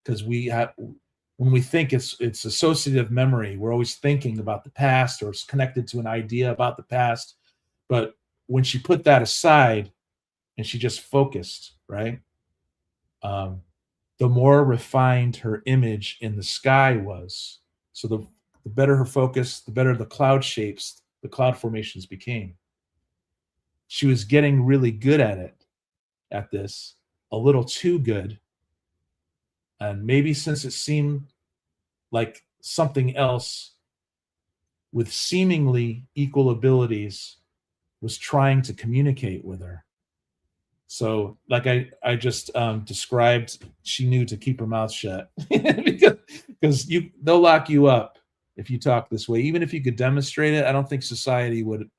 because when we think it's associative memory, we're always thinking about the past, or it's connected to an idea about the past. But when she put that aside and she just focused, right? The more refined her image in the sky was. So the better her focus, the better the cloud shapes, the cloud formations became. She was getting really good at this, a little too good. And maybe since it seemed like something else with seemingly equal abilities was trying to communicate with her. So, like I just described, she knew to keep her mouth shut because they'll lock you up if you talk this way. Even if you could demonstrate it, I don't think society would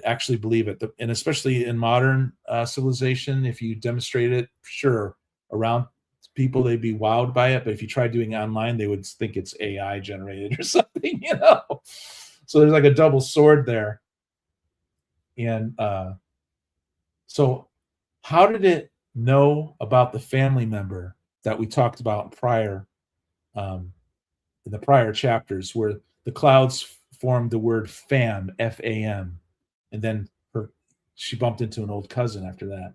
actually believe it. And especially in modern civilization, if you demonstrate it, sure, around people, they'd be wowed by it. But if you try doing it online, they would think it's AI generated or something, So there's like a double sword there. And so how did it know about the family member that we talked about in the prior chapters, where the clouds formed the word fam, F-A-M, and then she bumped into an old cousin after that.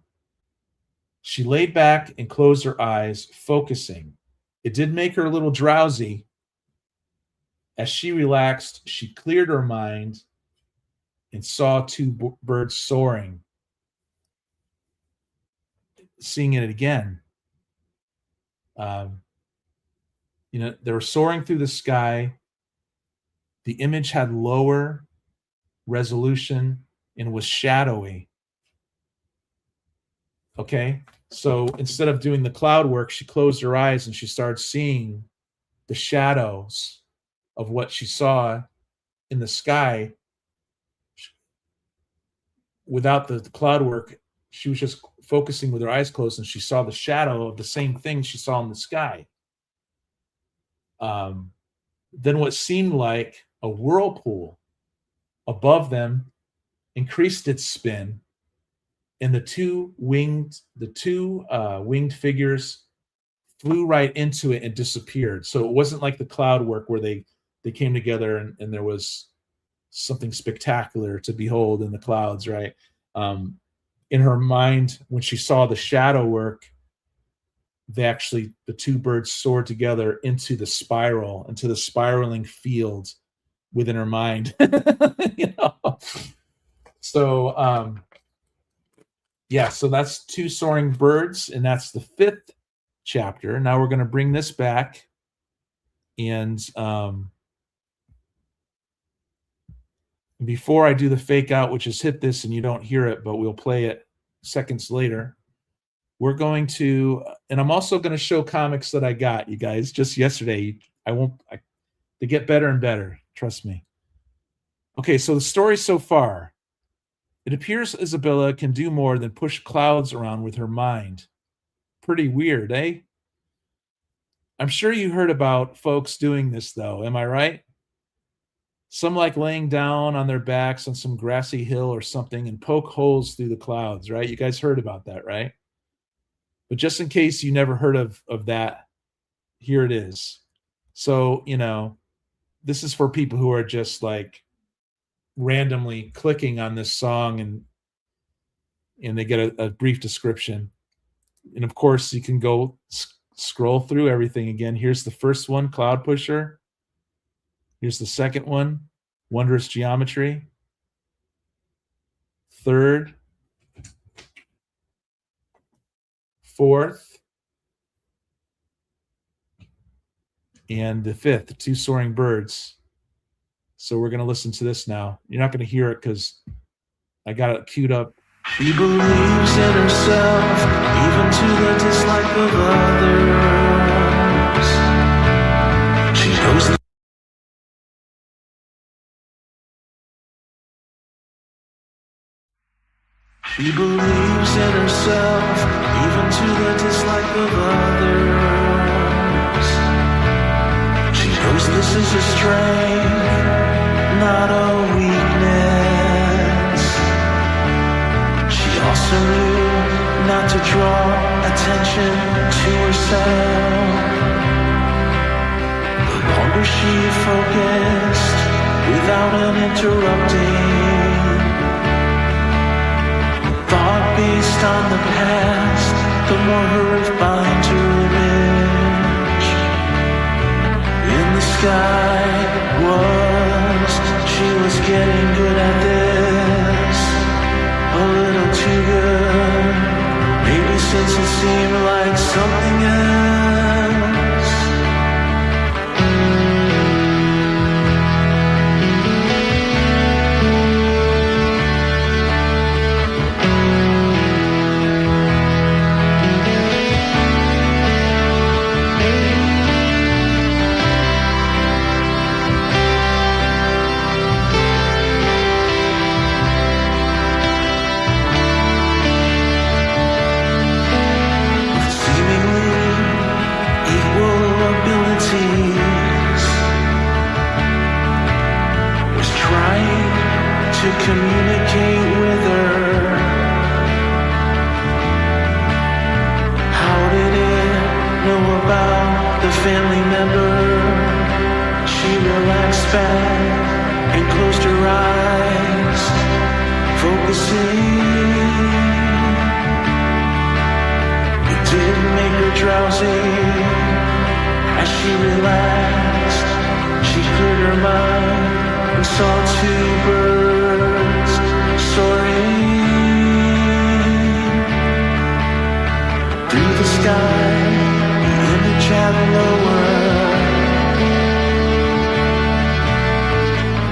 She laid back and closed her eyes, focusing. It did make her a little drowsy. As she relaxed, she cleared her mind and saw two birds soaring. Seeing it again, they were soaring through the sky. The image had lower resolution and was shadowy. Okay, so instead of doing the cloud work, she closed her eyes and she started seeing the shadows of what she saw in the sky. Without the cloud work, she was just focusing with her eyes closed, and she saw the shadow of the same thing she saw in the sky. Then what seemed like a whirlpool above them increased its spin, and the two winged figures flew right into it and disappeared. So it wasn't like the cloud work where they came together and there was something spectacular to behold in the clouds, right? In her mind, when she saw the shadow work, the two birds soared together into the spiraling field within her mind. So so that's Two Soaring Birds, and that's the fifth chapter. Now we're going to bring this back, and before I do the fake out, which is hit this and you don't hear it, but we'll play it seconds later, we're going to, and I'm also going to show comics that I got, you guys, just yesterday. They get better and better. Trust me. Okay, so the story so far. It appears Isabella can do more than push clouds around with her mind. Pretty weird, eh? I'm sure you heard about folks doing this, though. Am I right? Some like laying down on their backs on some grassy hill or something and poke holes through the clouds, right? You guys heard about that, right? But just in case you never heard of that, here it is. So, this is for people who are just like randomly clicking on this song and they get a brief description. And of course, you can go scroll through everything again. Here's the first one, Cloud Pusher. Here's the second one, Wondrous Geometry. Third. Fourth. And the fifth, Two Soaring Birds. So we're going to listen to this now. You're not going to hear it because I got it queued up. She believes in herself, even to the dislike of others. She knows that she believes in herself, even to the dislike of others. She knows this is a strength, not a weakness. She also knew not to draw attention to herself. The longer she focused without uninterrupting, thought based on the past, the more her refined her image. In the sky she was getting good at this, a little too good, maybe since it seemed like something else. Communicate with her. How did it know about the family member? She relaxed back and closed her eyes, focusing. It didn't make her drowsy. As she relaxed, she cleared her mind and saw two birds soaring through the sky. The image had lowered.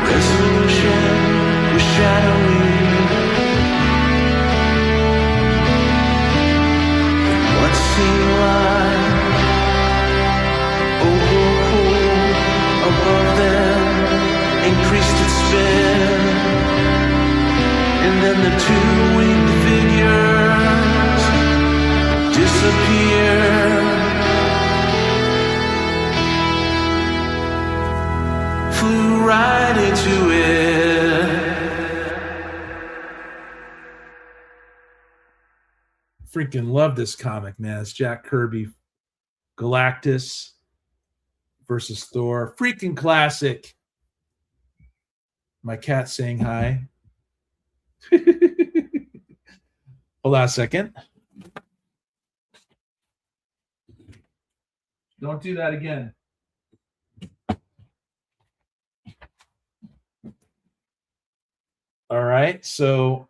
Resolution was shadowy. What seemed like oval pool above them increased its spin, and then the two winged figures disappeared, flew right into it. Freaking love this comic, man. It's Jack Kirby, Galactus versus Thor. Freaking classic. My cat saying hi. Hold on a second. Don't do that again. All right. So,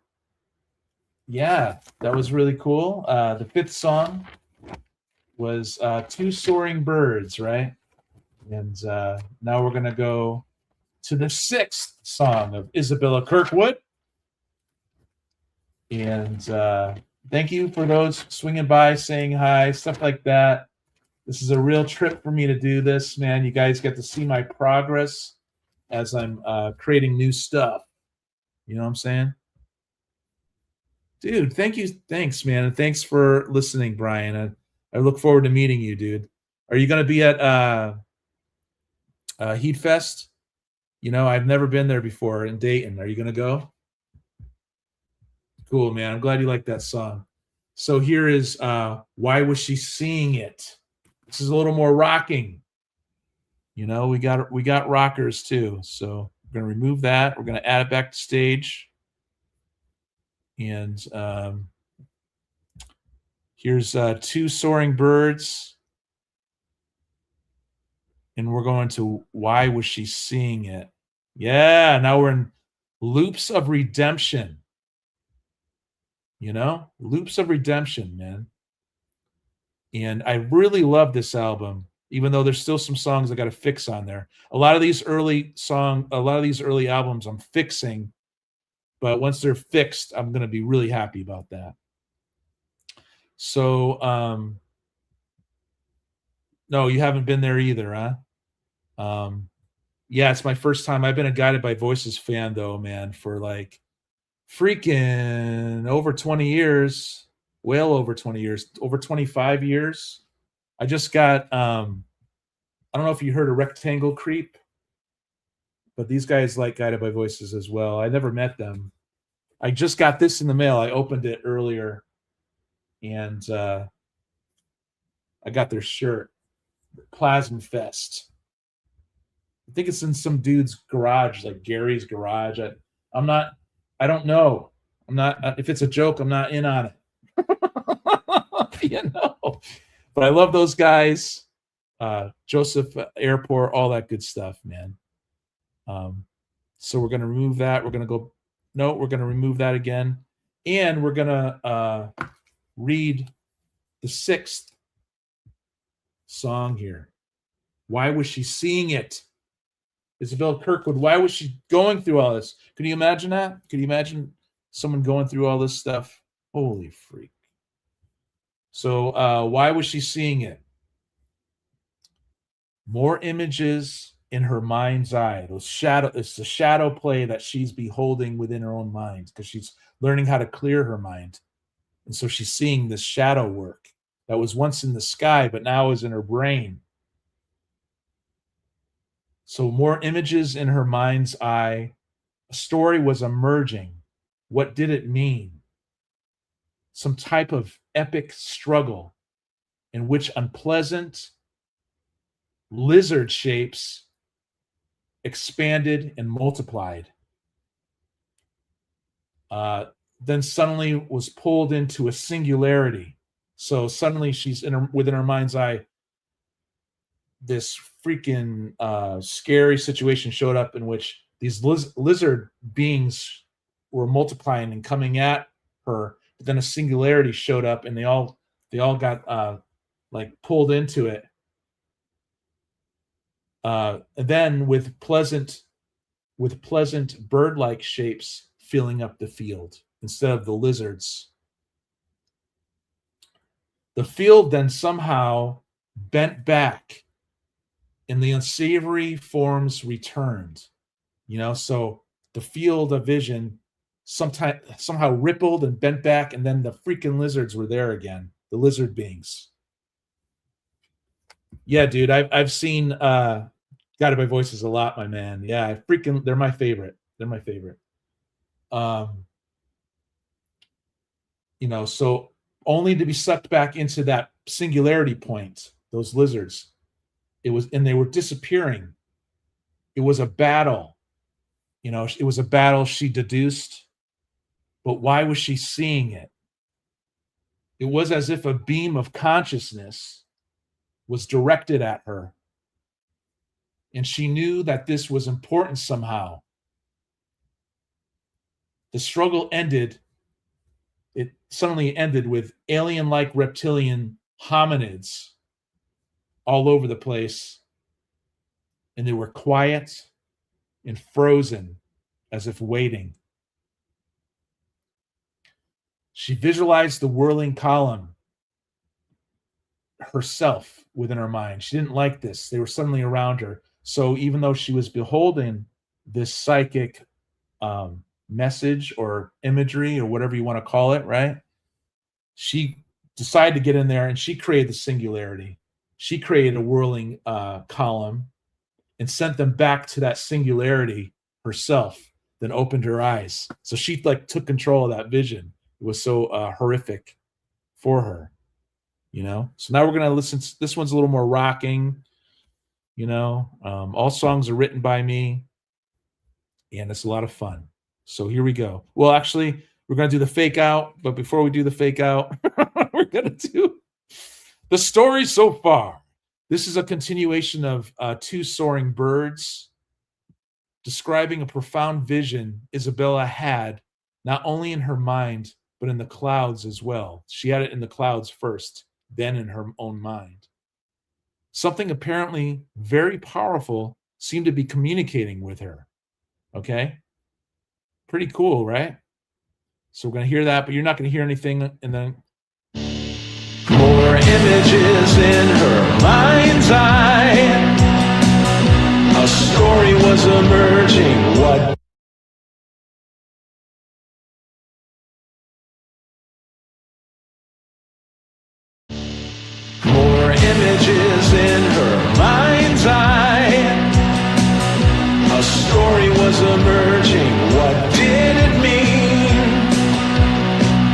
yeah, that was really cool. The fifth song was Two Soaring Birds, right? And now we're going to go to the sixth song of Isabella Kirkwood. And Thank you for those swinging by, saying hi, stuff like that. This is a real trip for me to do this, man. You guys get to see my progress as I'm creating new stuff. You know what I'm saying? Dude, thank you. Thanks, man. And thanks for listening, Brian. I look forward to meeting you, dude. Are you going to be at Heat Fest? You know, I've never been there before in Dayton. Are you going to go? Cool, man. I'm glad you like that song. So here is Why Was She Seeing It? This is a little more rocking. You know, we got rockers too. So we're going to remove that. We're going to add it back to stage. And here's Two Soaring Birds. And we're going to Why Was She Seeing It? Yeah, now we're in Loops of Redemption. You know, Loops of Redemption, man. And I really love this album, even though there's still some songs I got to fix on there. A lot of these early albums I'm fixing, but once they're fixed, I'm going to be really happy about that. So, no, you haven't been there either, huh? Yeah, it's my first time. I've been a Guided by Voices fan, though, man, for like freaking over 20 years, well over 20 years, over 25 years. I just got, I don't know if you heard of Rectangle Creep, but these guys like Guided by Voices as well. I never met them. I just got this in the mail. I opened it earlier, and I got their shirt, Plasma Fest. I think it's in some dude's garage, like Gary's garage. I don't know. I'm not, if it's a joke, I'm not in on it. You know, but I love those guys. Joseph Airport, all that good stuff, man. So we're going to remove that. We're going to remove that again. And we're going to read the 6th song here. Why was she seeing it? Isabella Kirkwood, why was she going through all this? Can you imagine that? Can you imagine someone going through all this stuff? Holy freak. So why was she seeing it? More images in her mind's eye. It's the shadow play that she's beholding within her own mind because she's learning how to clear her mind. And so she's seeing this shadow work that was once in the sky, but now is in her brain. So more images in her mind's eye. A story was emerging. What did it mean? Some type of epic struggle in which unpleasant lizard shapes expanded and multiplied. Then suddenly was pulled into a singularity. So suddenly she's within her mind's eye. This freaking scary situation showed up in which these lizard beings were multiplying and coming at her. But then a singularity showed up, and they all got like pulled into it. And then with pleasant bird-like shapes filling up the field instead of the lizards. The field then somehow bent back, and the unsavory forms returned. You know, so the field of vision somehow rippled and bent back, and then the freaking lizards were there again. The lizard beings. Yeah, dude, I've seen Guided by Voices a lot, my man. Yeah, they're my favorite. They're my favorite. You know, so only to be sucked back into that singularity point, those lizards. And they were disappearing. It was a battle. You know, it was a battle, she deduced. But why was she seeing it? It was as if a beam of consciousness was directed at her. And she knew that this was important somehow. The struggle ended. It suddenly ended with alien-like reptilian hominids all over the place. And they were quiet and frozen as if waiting. She visualized the whirling column herself within her mind. She didn't like this. They were suddenly around her. So even though she was beholding this psychic message or imagery or whatever you want to call it, right? She decided to get in there and she created the singularity. She created a whirling column and sent them back to that singularity herself, then opened her eyes. So she like took control of that vision. It was so horrific for her, you know? So now we're going to listen. This one's a little more rocking, you know? All songs are written by me and it's a lot of fun. So here we go. Well, actually, we're going to do the fake out. But before we do the fake out, we're going to do the story so far. This is a continuation of Two Soaring Birds, describing a profound vision Isabella had, not only in her mind, but in the clouds as well. She had it in the clouds first, then in her own mind. Something apparently very powerful seemed to be communicating with her. Okay? Pretty cool, right? So we're going to hear that, but you're not going to hear anything. And then more images in her mind's eye. A story was emerging. What? More images in her mind's eye. A story was emerging. What did it mean?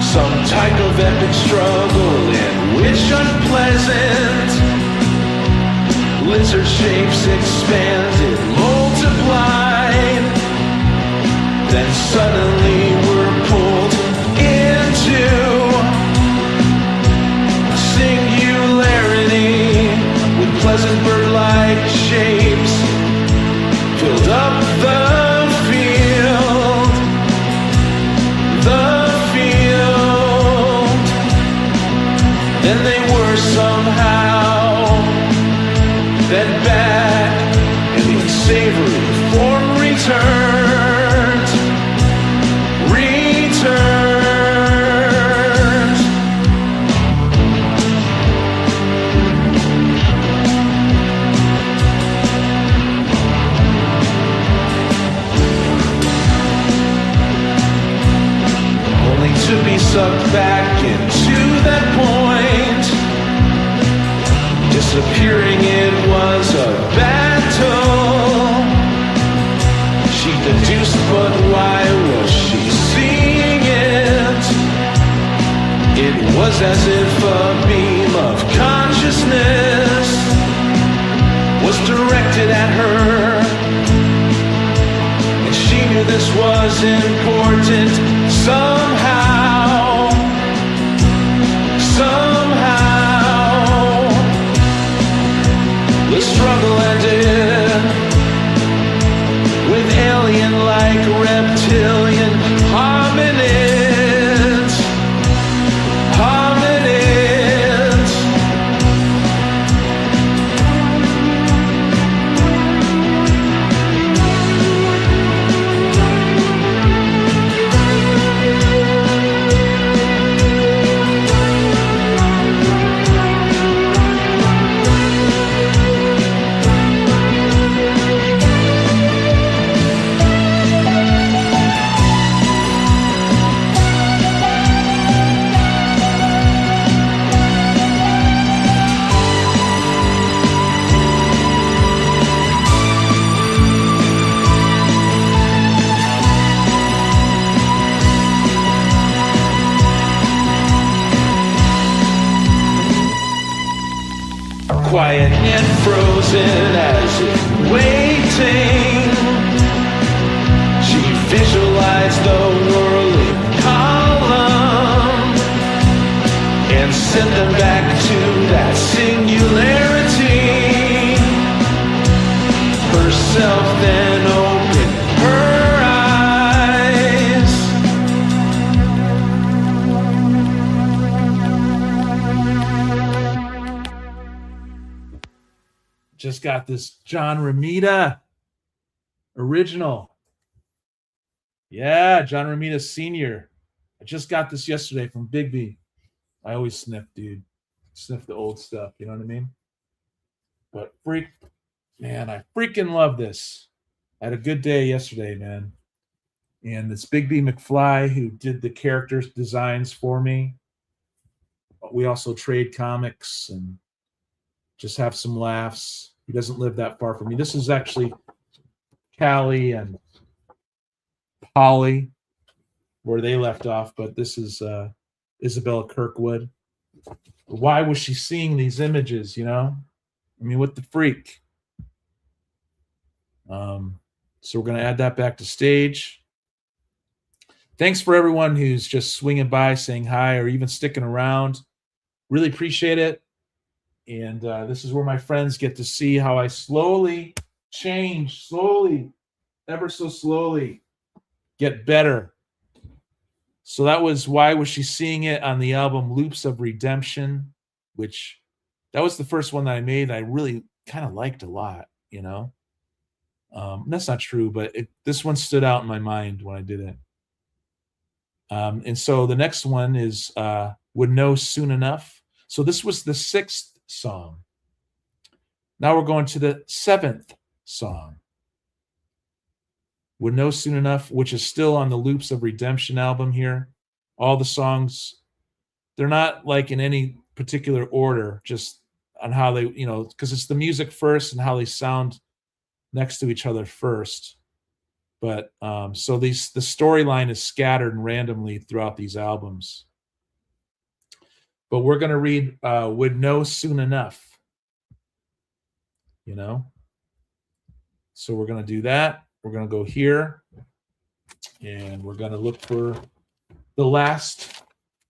Some type of epic struggle in which unpleasant lizard shapes expanded, multiplied. Then suddenly we're pulled into a singularity with pleasant bird-like shapes filled up the field. Then they were somehow bent back, and the unsavory form returned. Only to be sucked back into that point. Disappearing, it was a battle. She deduced, but why was she seeing it? It was as if a beam of consciousness was directed at her, and she knew this was important somehow. The struggle ended with alien-like reptilian hominids. Quiet and frozen as if waiting. She visualized the whirling column and sent them back to that singularity. Herself then opened her just got this John Romita original. Yeah, John Romita Sr. I just got this yesterday from Bigby. I always sniff, dude. Sniff the old stuff, you know what I mean? But man, I freaking love this. I had a good day yesterday, man. And it's Bigby McFly who did the character designs for me. We also trade comics and just have some laughs. He doesn't live that far from me. This is actually Callie and Polly, where they left off, but this is Isabella Kirkwood. Why was she seeing these images, you know? I mean, what the freak? So we're going to add that back to stage. Thanks for everyone who's just swinging by, saying hi, or even sticking around. Really appreciate it. And this is where my friends get to see how I slowly change, ever so slowly, get better. So that was Why Was She Seeing It on the album Loops of Redemption, which that was the first one that I made. I really kind of liked a lot, you know. That's not true, but this one stood out in my mind when I did it. And so the next one is Would Know Soon Enough. So this was the 6th song. Now we're going to the 7th song. Would Know Soon Enough, which is still on the Loops of Redemption album here. All the songs, they're not like in any particular order, just on how they, you know, because it's the music first and how they sound next to each other first. But so the storyline is scattered randomly throughout these albums. But we're going to read Would Know Soon Enough, you know. So we're going to do that. We're going to go here, and we're going to look for the last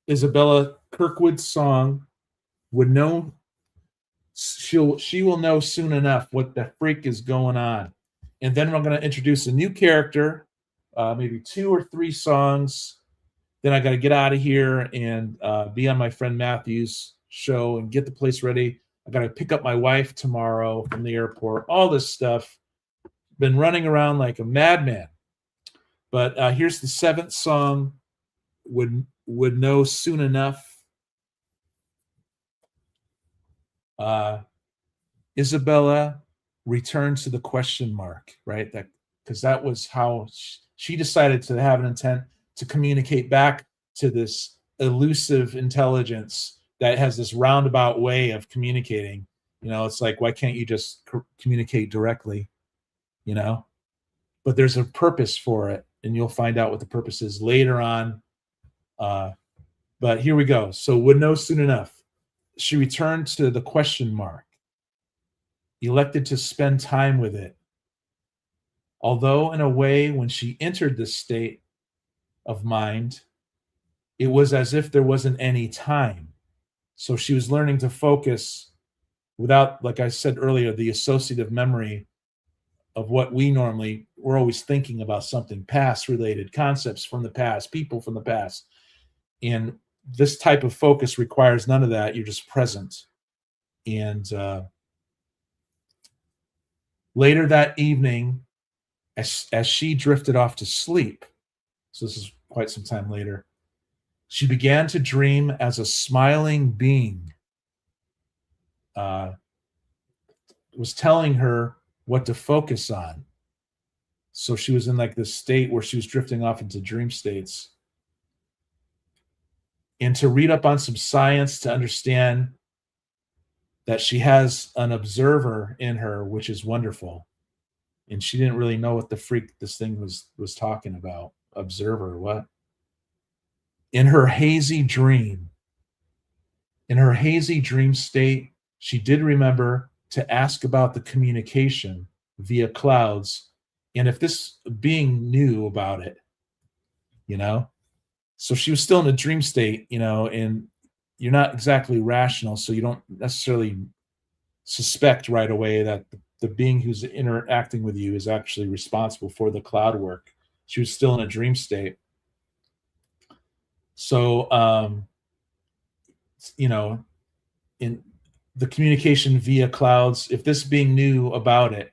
Isabella Kirkwood song. Would know, she will know soon enough what the freak is going on. And then we're going to introduce a new character, maybe 2 or 3 songs. Then I got to get out of here and be on my friend Matthew's show and get the place ready. I got to pick up my wife tomorrow from the airport, all this stuff. Been running around like a madman. But here's the 7th song, Would Know Soon Enough. Isabella returns to the question mark, right? That because that was how she decided to have an intent to communicate back to this elusive intelligence that has this roundabout way of communicating. You know, it's like, why can't you just communicate directly? You know, but there's a purpose for it, and you'll find out what the purpose is later on. But here we go. So would know soon enough. She returned to the question mark, elected to spend time with it. Although in a way, when she entered this state of mind, it was as if there wasn't any time. So she was learning to focus without, like I said earlier, the associative memory of what we're always thinking about something, past related concepts from the past, people from the past. And this type of focus requires none of that. You're just present. And later that evening, as she drifted off to sleep, so this is quite some time later, she began to dream as a smiling being was telling her what to focus on. So she was in like this state where she was drifting off into dream states. And to read up on some science to understand that she has an observer in her, which is wonderful. And she didn't really know what the freak this thing was talking about. Observer, what? In her hazy dream state, she did remember to ask about the communication via clouds, and if this being knew about it, you know. So she was still in a dream state, you know, and you're not exactly rational, so you don't necessarily suspect right away that the being who's interacting with you is actually responsible for the cloud work. She was still in a dream state. So, you know, in the communication via clouds, if this being knew about it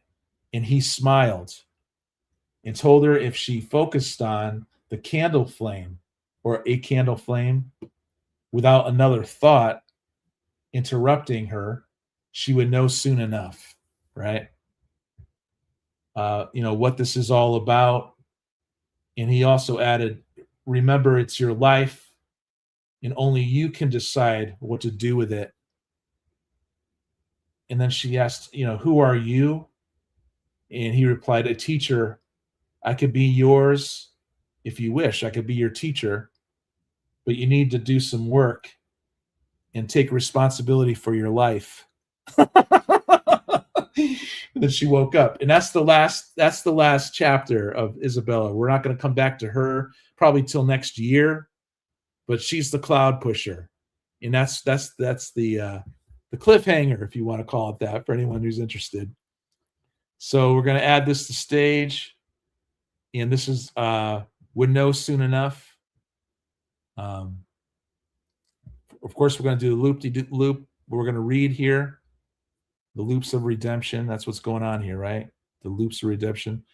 and he smiled and told her if she focused on the candle flame or a candle flame without another thought interrupting her, she would know soon enough, right? What this is all about. And he also added, remember, it's your life, and only you can decide what to do with it. And then she asked, who are you? And he replied, a teacher. I could be yours if you wish. I could be your teacher, but you need to do some work and take responsibility for your life. And then she woke up, and that's the last chapter of Isabella. We're not going to come back to her probably till next year, but she's the cloud pusher, and that's the cliffhanger, if you want to call it that, for anyone who's interested. So we're going to add this to stage, and this is Would Know Soon Enough. Of course, we're going to do the loop-de-loop. We're going to read here. The loops of redemption. That's what's going on here, right? The loops of redemption.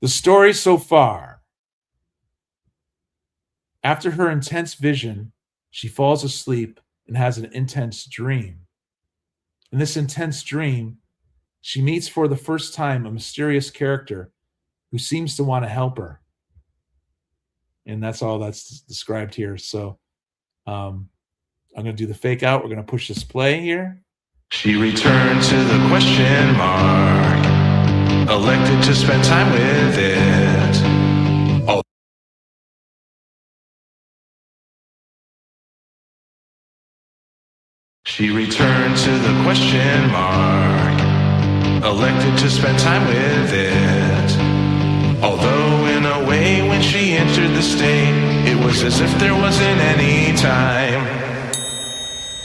The story so far. After her intense vision, she falls asleep and has an intense dream. In this intense dream, she meets for the first time a mysterious character who seems to want to help her. And that's all that's described here. So I'm going to do the fake out. We're going to push this play here. She returned to the question mark, elected to spend time with it. Oh. She returned to the question mark, elected to spend time with it. Although in a way when she entered the state, it was as if there wasn't any time.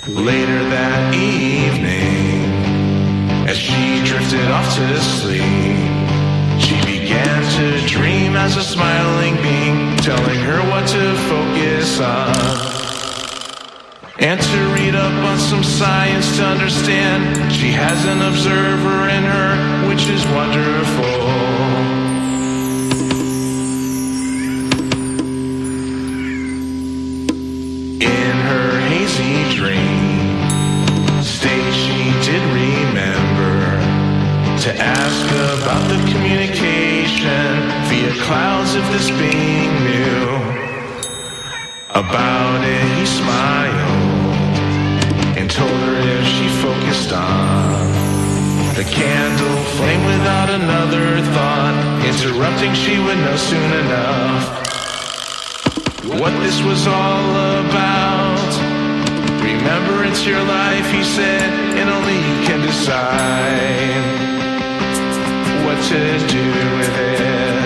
Later that evening, as she drifted off to sleep, she began to dream as a smiling being, telling her what to focus on and to read up on some science to understand. She has an observer in her, which is wonderful. In her hazy dream state, she did remember to ask about the communication via clouds if this being knew about it. He smiled and told her if she focused on the candle flame without another thought interrupting, she would know soon enough what this was all about. Remember, it's your life, he said, and only you can decide what to do with it.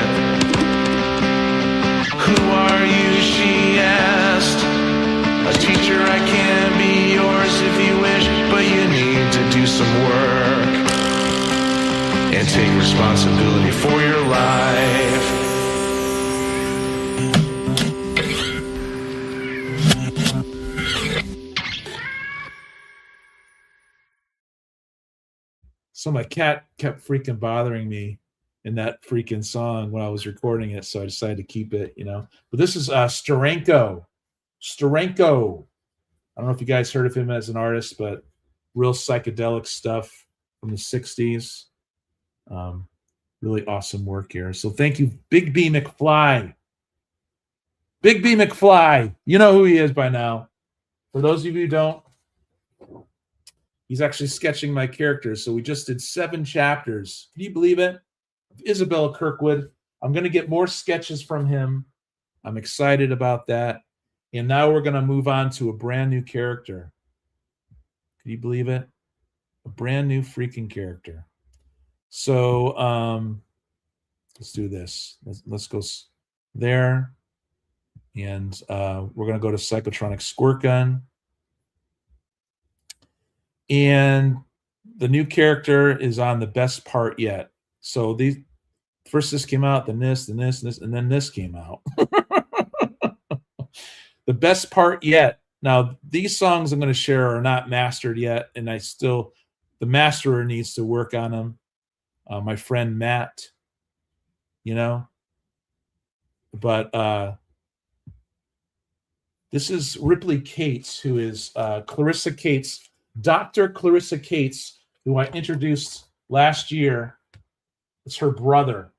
Who are you, she asked. A teacher, I can be yours if you wish, but you need to do some work and take responsibility for your life. So my cat kept freaking bothering me in that freaking song when I was recording it, so I decided to keep it, But this is Steranko. Steranko. I don't know if you guys heard of him as an artist, but real psychedelic stuff from the 60s. Really awesome work here. So thank you, Big B McFly. Big B McFly. You know who he is by now. For those of you who don't, he's actually sketching my characters. So we just did 7 chapters. Can you believe it? Isabella Kirkwood. I'm going to get more sketches from him. I'm excited about that. And now we're going to move on to a brand new character. Can you believe it? A brand new freaking character. So let's do this. Let's go there. And we're going to go to Psychotronic Squirt Gun. And the new character is on the best part yet. So first this came out, then this, and then this came out. The best part yet. Now, these songs I'm going to share are not mastered yet, and the masterer needs to work on them. My friend Matt, but This is Ripley Kates, who is Clarissa Kates, Dr. Clarissa Kates, who I introduced last year. It's her brother.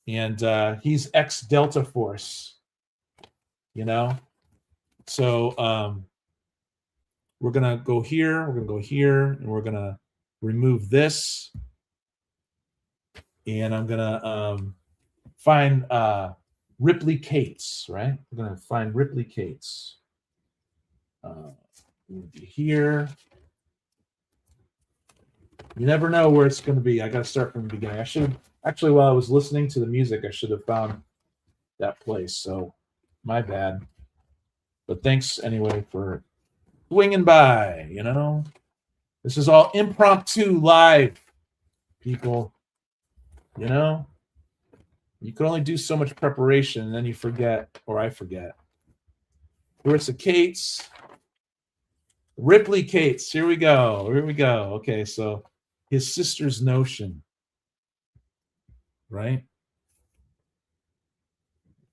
And he's ex-Delta Force, you know? So we're going to go here, we're going to go here, and we're going to remove this. And I'm going to find Ripley Kates, right? We're going to find Ripley Kates. We'll be here. You never know where it's going to be. I got to start from the beginning. I should have, actually, while I was listening to the music, I should have found that place. So my bad. But thanks anyway for swinging by, you know? This is all impromptu live, people. You know? You can only do so much preparation, and then you forget, or I forget. Clarissa Kates. Ripley Kates. Here we go. Here we go. Okay, so his sister's notion. Right?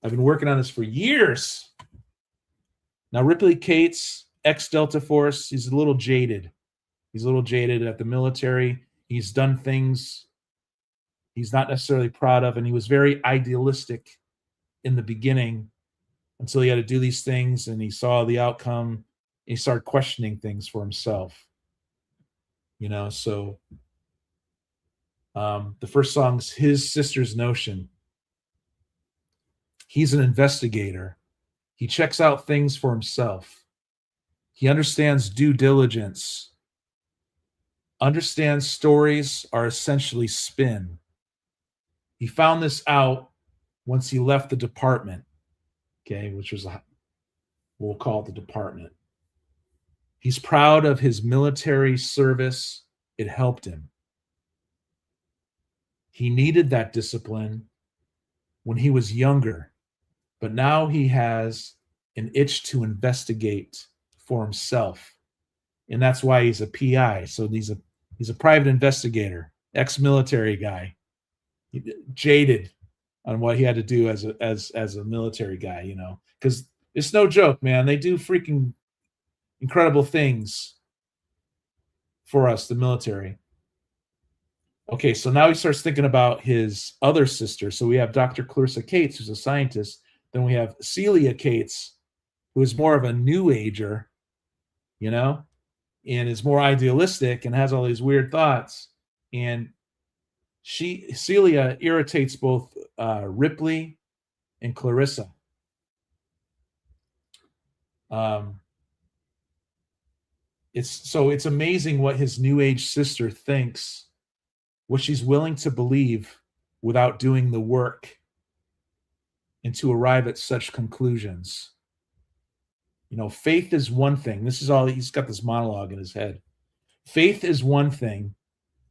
I've been working on this for years. Now, Ripley Kates, ex-Delta Force, he's a little jaded. He's a little jaded at the military. He's done things he's not necessarily proud of, and he was very idealistic in the beginning until he had to do these things, and he saw the outcome, and he started questioning things for himself. You know, so the first song's His Sister's Notion. He's an investigator. He checks out things for himself. He understands due diligence. Understands stories are essentially spin. He found this out once he left the department, okay, which was, we'll call it the department. He's proud of his military service. It helped him. He needed that discipline when he was younger, but now he has an itch to investigate for himself. And that's why he's a PI. So he's a private investigator, ex-military guy, jaded on what he had to do as a military guy, you know, because it's no joke, man. They do freaking incredible things for us, the military. Okay, so now he starts thinking about his other sister. So we have Dr. Clarissa Kates, who's a scientist. Then we have Celia Kates, who is more of a new ager, you know, and is more idealistic and has all these weird thoughts. And Celia irritates both Ripley and Clarissa. It's amazing what his new age sister thinks, what she's willing to believe without doing the work, and to arrive at such conclusions. You know, faith is one thing. This is all, he's got this monologue in his head. Faith is one thing,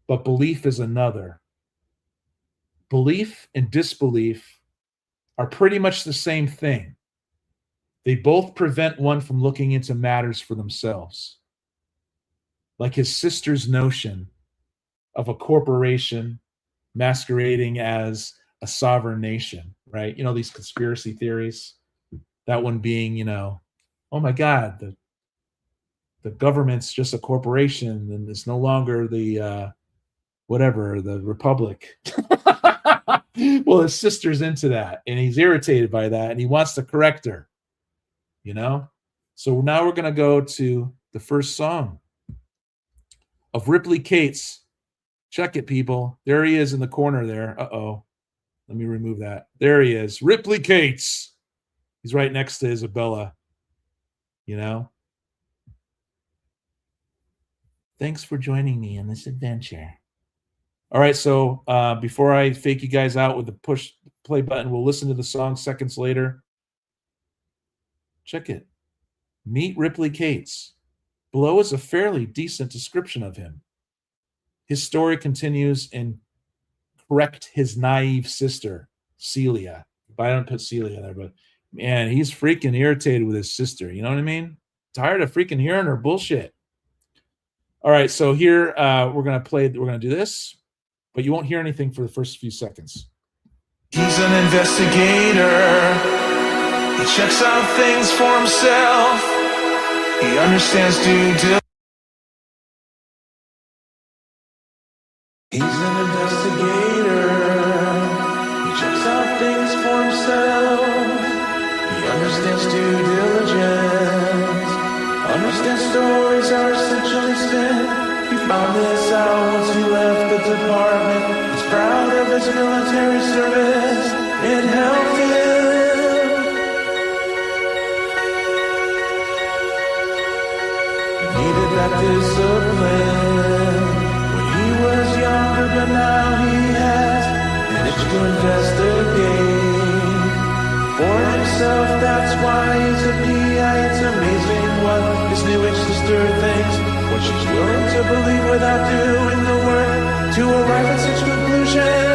but belief is another. Belief and disbelief are pretty much the same thing. They both prevent one from looking into matters for themselves. Like his sister's notion of a corporation masquerading as a sovereign nation, right? You know, these conspiracy theories. That one being, you know, oh my God, the government's just a corporation and it's no longer the the republic. Well, his sister's into that, and he's irritated by that, and he wants to correct her, you know? So now we're going to go to the first song of Ripley Kates. Check it, people. There he is in the corner there. Uh-oh. Let me remove that. There he is. Ripley Kates. He's right next to Isabella, you know? Thanks for joining me in this adventure. All right, so before I fake you guys out with the push play button, we'll listen to the song seconds later. Check it. Meet Ripley Kates. Below is a fairly decent description of him. His story continues and correct his naive sister, Celia. But I don't put Celia there, but man, he's freaking irritated with his sister. You know what I mean? Tired of freaking hearing her bullshit. All right, so here we're going to do this, but you won't hear anything for the first few seconds. He's an investigator. He checks out things for himself. He understands due diligence. He's an investigator. He checks out things for himself. He understands due diligence. Understands stories are essentially spent. He found this out once he left the department. He's proud of his military service. It helped him. He needed that discipline when he was younger, but now he has an itch to investigate for himself. That's why he's a PI. It's amazing what his new age sister thinks, what she's willing to believe without doing the work to arrive at such conclusions.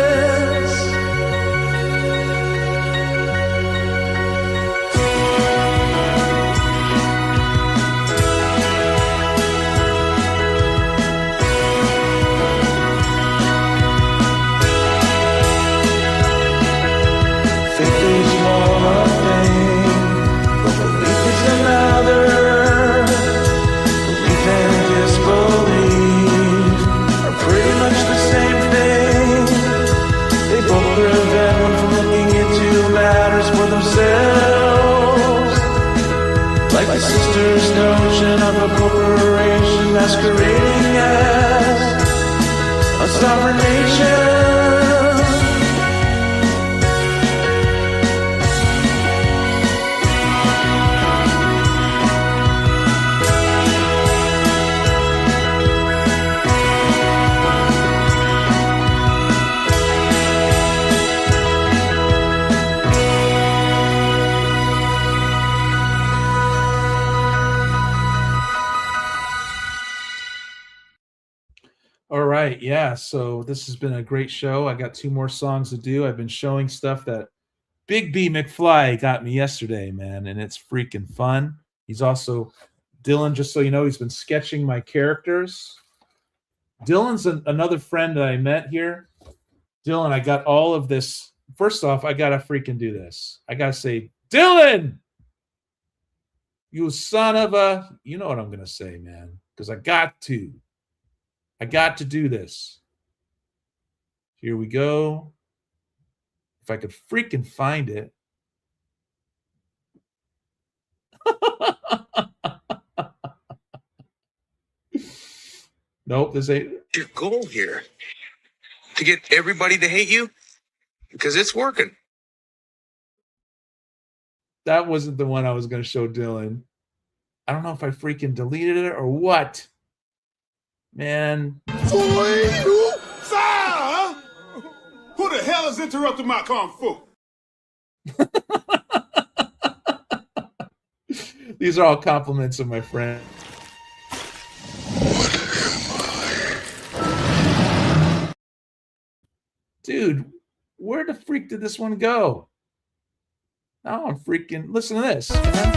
Faith is one thing, but belief is another. Belief and disbelief are pretty much the same thing. They both prevent one from looking into matters for themselves. Like the sister's notion of a corporation masquerading as a sovereign nation. All right, yeah. So this has been a great show. I got 2 more songs to do. I've been showing stuff that Big B McFly got me yesterday, man, and it's freaking fun. He's also Dylan. Just so you know, he's been sketching my characters. Dylan's another friend that I met here. Dylan, I got all of this. First off, I gotta freaking do this. I gotta say, Dylan, you son of a. You know what I'm gonna say, man, because I got to do this. Here we go. If I could freaking find it. Nope, this ain't. Your goal here? To get everybody to hate you? Because it's working. That wasn't the one I was going to show Dylan. I don't know if I freaking deleted it or what. Man. Who the hell is interrupting my kung fu? These are all compliments of my friend. Dude, where the freak did this one go? Now I'm freaking. Listen to this, man.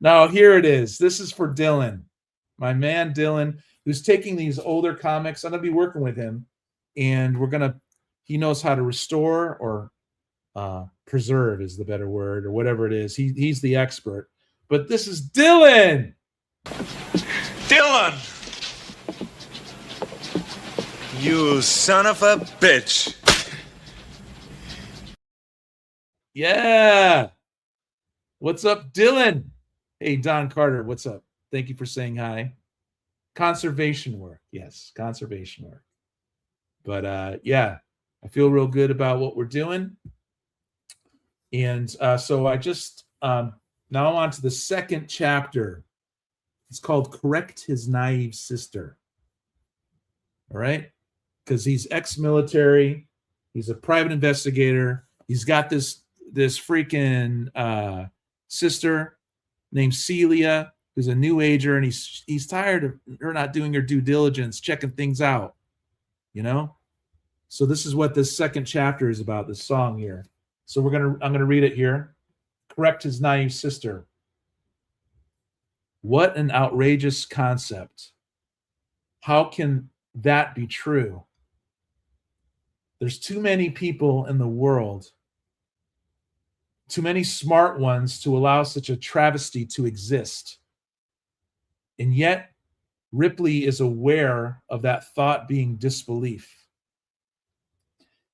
Now, here it is. This is for Dylan, my man Dylan, who's taking these older comics. I'm going to be working with him, and he knows how to restore or preserve is the better word, or whatever it is. He's the expert. But this is Dylan. Dylan! You son of a bitch. Yeah. What's up, Dylan? Hey, Don Carter, what's up? Thank you for saying hi. Conservation work. Yes, conservation work. But yeah, I feel real good about what we're doing. And so I just, now I'm on to the second chapter. It's called Correct His Naive Sister. All right? Because he's ex-military. He's a private investigator. He's got this freaking sister named Celia, who's a new ager, and he's tired of her not doing her due diligence, checking things out, you know? So this is what this second chapter is about, this song here. So I'm gonna read it here. Correct His Naive Sister. What an outrageous concept. How can that be true? There's too many people in the world, too many smart ones to allow such a travesty to exist. And yet, Ripley is aware of that thought being disbelief.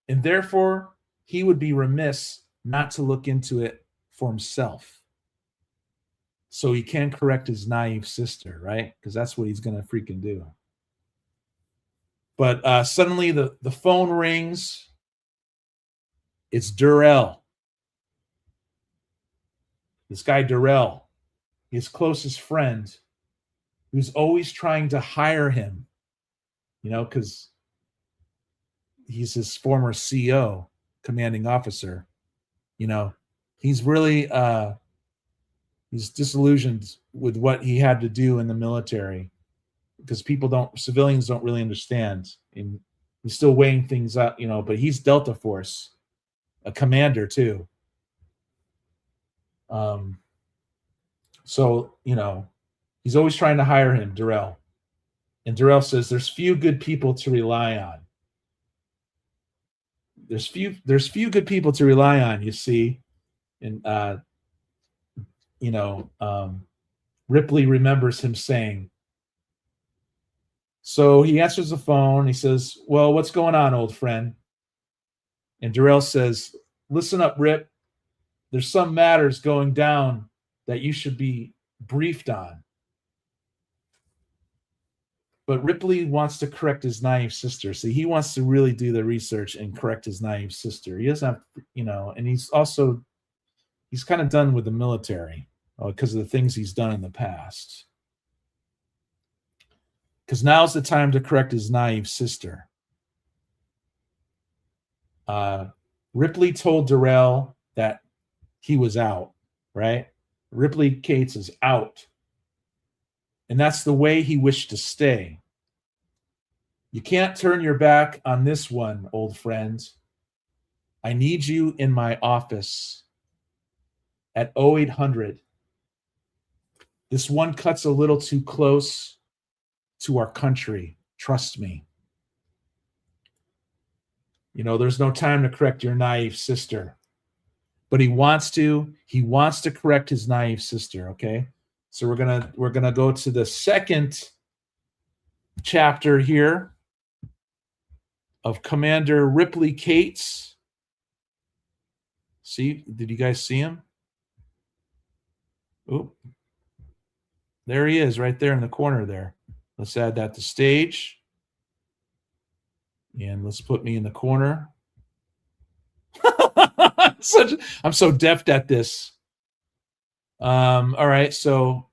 And therefore, he would be remiss not to look into it for himself. So he can correct his naive sister, right? Because that's what he's going to freaking do. But suddenly the phone rings. It's Durrell. This guy Durrell, his closest friend, who's always trying to hire him, because he's his former CO, commanding officer. He's really he's disillusioned with what he had to do in the military, because civilians don't really understand, and he's still weighing things up, but he's Delta Force, a commander too. So he's always trying to hire him, Durrell. And Durrell says there's few good people to rely on. There's few good people to rely on, you see. And Ripley remembers him saying. So he answers the phone. He says, "Well, what's going on, old friend?" And Durrell says, "Listen up, Rip. There's some matters going down that you should be briefed on." But Ripley wants to correct his naive sister. See, he wants to really do the research and correct his naive sister. He doesn't have, and he's kind of done with the military because of the things he's done in the past. Because now's the time to correct his naive sister. Ripley told Durrell that he was out, right? Ripley Kates is out. And that's the way he wished to stay. You can't turn your back on this one, old friend. I need you in my office at 0800. This one cuts a little too close to our country. Trust me. There's no time to correct your naive sister. But he wants to correct his naive sister, okay? So we're gonna go to the second chapter here of Commander Ripley Kates. See, did you guys see him? Oh, there he is, right there in the corner there. Let's add that to stage. And let's put me in the corner. I'm so deft at this. All right, so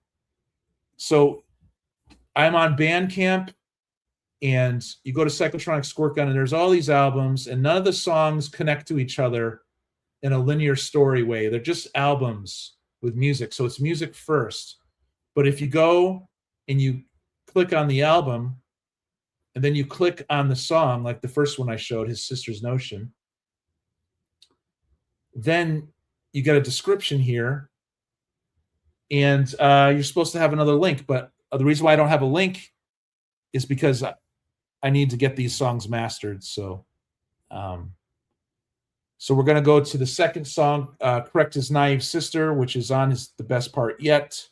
I'm on Bandcamp, and you go to Psychotronic Squirt Gun, and there's all these albums, and none of the songs connect to each other in a linear story way. They're just albums with music, so it's music first. But if you go and you click on the album, and then you click on the song, like the first one I showed, His Sister's Notion, then you get a description here, and you're supposed to have another link. But the reason why I don't have a link is because I need to get these songs mastered. So we're going to go to the second song, Correct His Naive Sister, which is on the best part yet.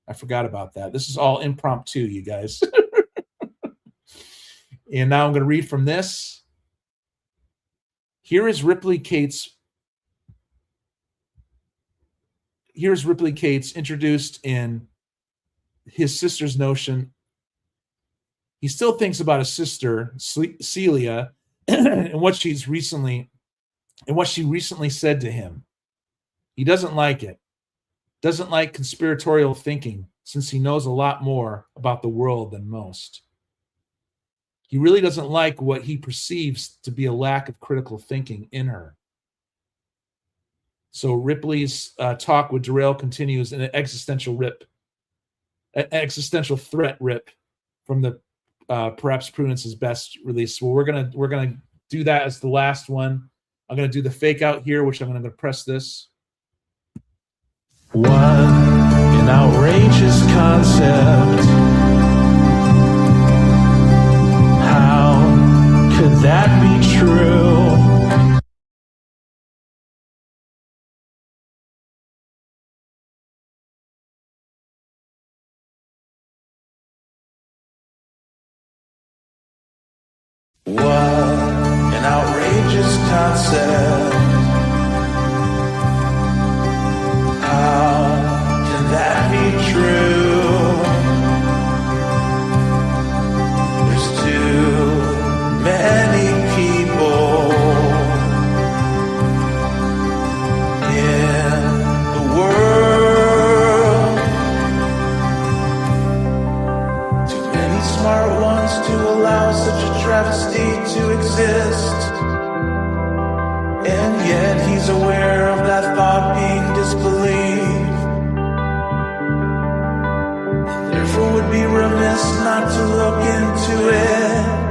I forgot about that. This is all impromptu, you guys. And now I'm going to read from this. Here is Ripley Kates. Here's Ripley Kates introduced in His Sister's Notion. He still thinks about his sister, Celia, and what she recently said to him. He doesn't like it. Doesn't like conspiratorial thinking, since he knows a lot more about the world than most. He really doesn't like what he perceives to be a lack of critical thinking in her. So Ripley's talk with Durrell continues in an existential threat rip from the perhaps Prudence's best release. Well, we're gonna do that as the last one. I'm gonna do the fake out here, which I'm gonna press this. What an outrageous concept. How could that be true? What an outrageous concept. How can that be true? There's too many people in the world. Too many smart ones to allow such a travesty to exist. And yet he's aware of that thought being disbelieved. Therefore would be remiss not to look into it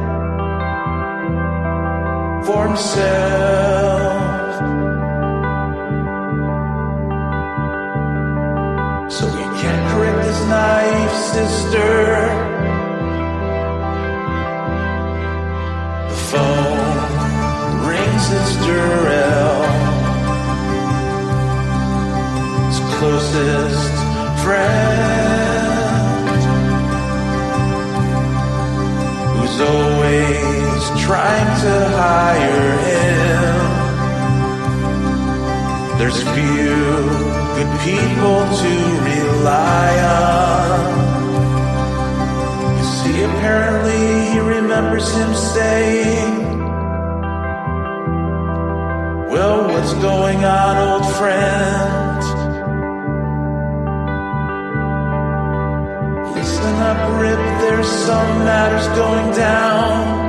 for himself. So he can't correct his naive sister. The phone rings, it's Durrell, his closest friend, who's always trying to hire him. There's few good people to rely on. You see, apparently he remembers him saying, well, what's going on, old friend? Listen up, Rip, there's some matters going down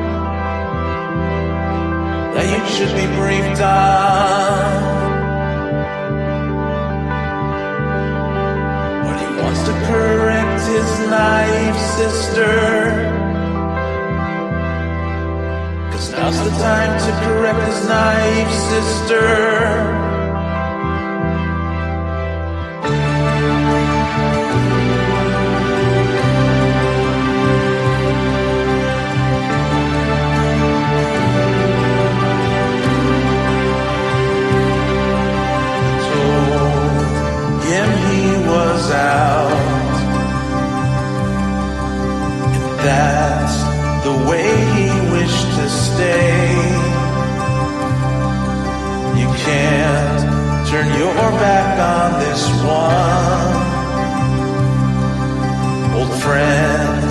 that you should be briefed on. But he wants to correct his naive sister, 'cause now's the time to correct his naive sister. Out, and that's the way he wished to stay. You can't turn your back on this one. Old friend,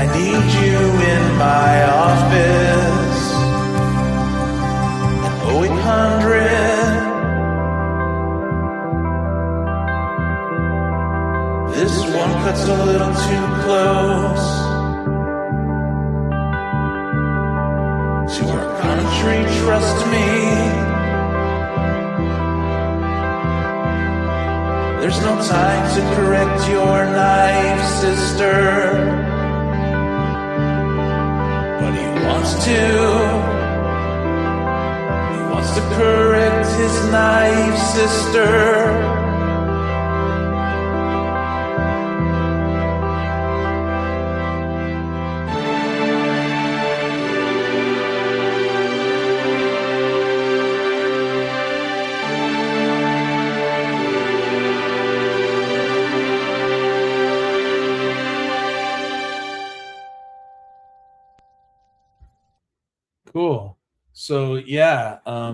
I need you in my office at 0800. This one cuts a little too close to our country, trust me. There's no time to correct your naive sister, but he wants to correct his naive sister. Cool. So yeah, I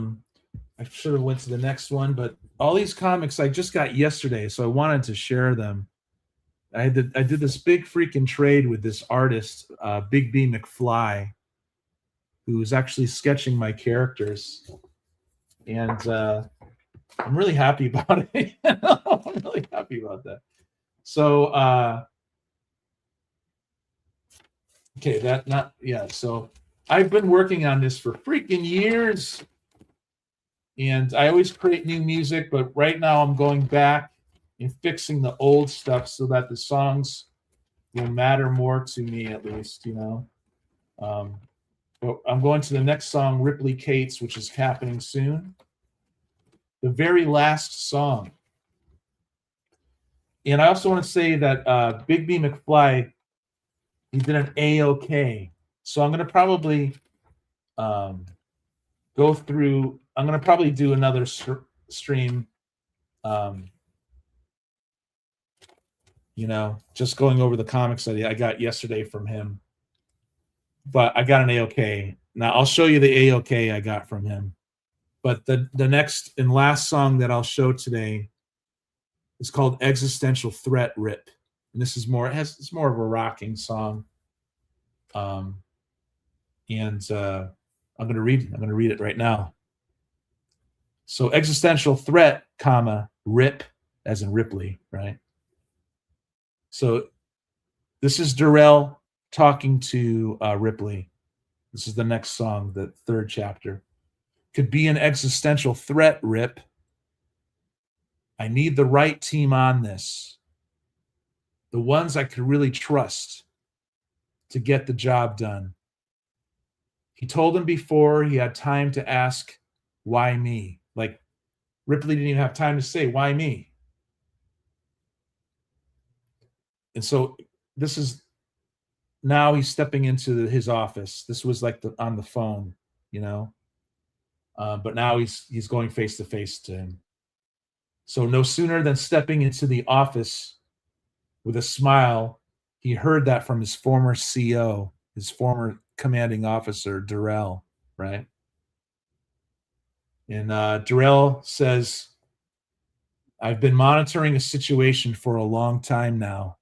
should have went to the next one, but all these comics I just got yesterday, so I wanted to share them. I did this big freaking trade with this artist, Big B McFly, who's actually sketching my characters, and I'm really happy about it. I'm really happy about that. So okay, so I've been working on this for freaking years, and I always create new music, but right now I'm going back and fixing the old stuff so that the songs will matter more to me, at least, you know. But I'm going to the next song, Ripley Kates, which is happening soon. The very last song. And I also want to say that Big B McFly, he did an A-OK. So I'm going to probably go through. I'm going to probably do another stream, just going over the comics that I got yesterday from him. But I got an A-OK. Now, I'll show you the A-OK I got from him. But the next and last song that I'll show today is called Existential Threat Rip. And this is it's more of a rocking song. I'm going to read it right now. So existential threat, rip, as in Ripley, right? So this is Darrell talking to Ripley. This is the next song, the third chapter. Could be an existential threat, Rip. I need the right team on this. The ones I could really trust to get the job done. He told him before he had time to ask, why me? Like, Ripley didn't even have time to say, why me? And so this is, now he's stepping into his office. This was like on the phone, but now he's going face to face to him. So no sooner than stepping into the office with a smile, he heard that from his former CO, his former commanding officer, Darrell, right? And Darrell says, I've been monitoring a situation for a long time now.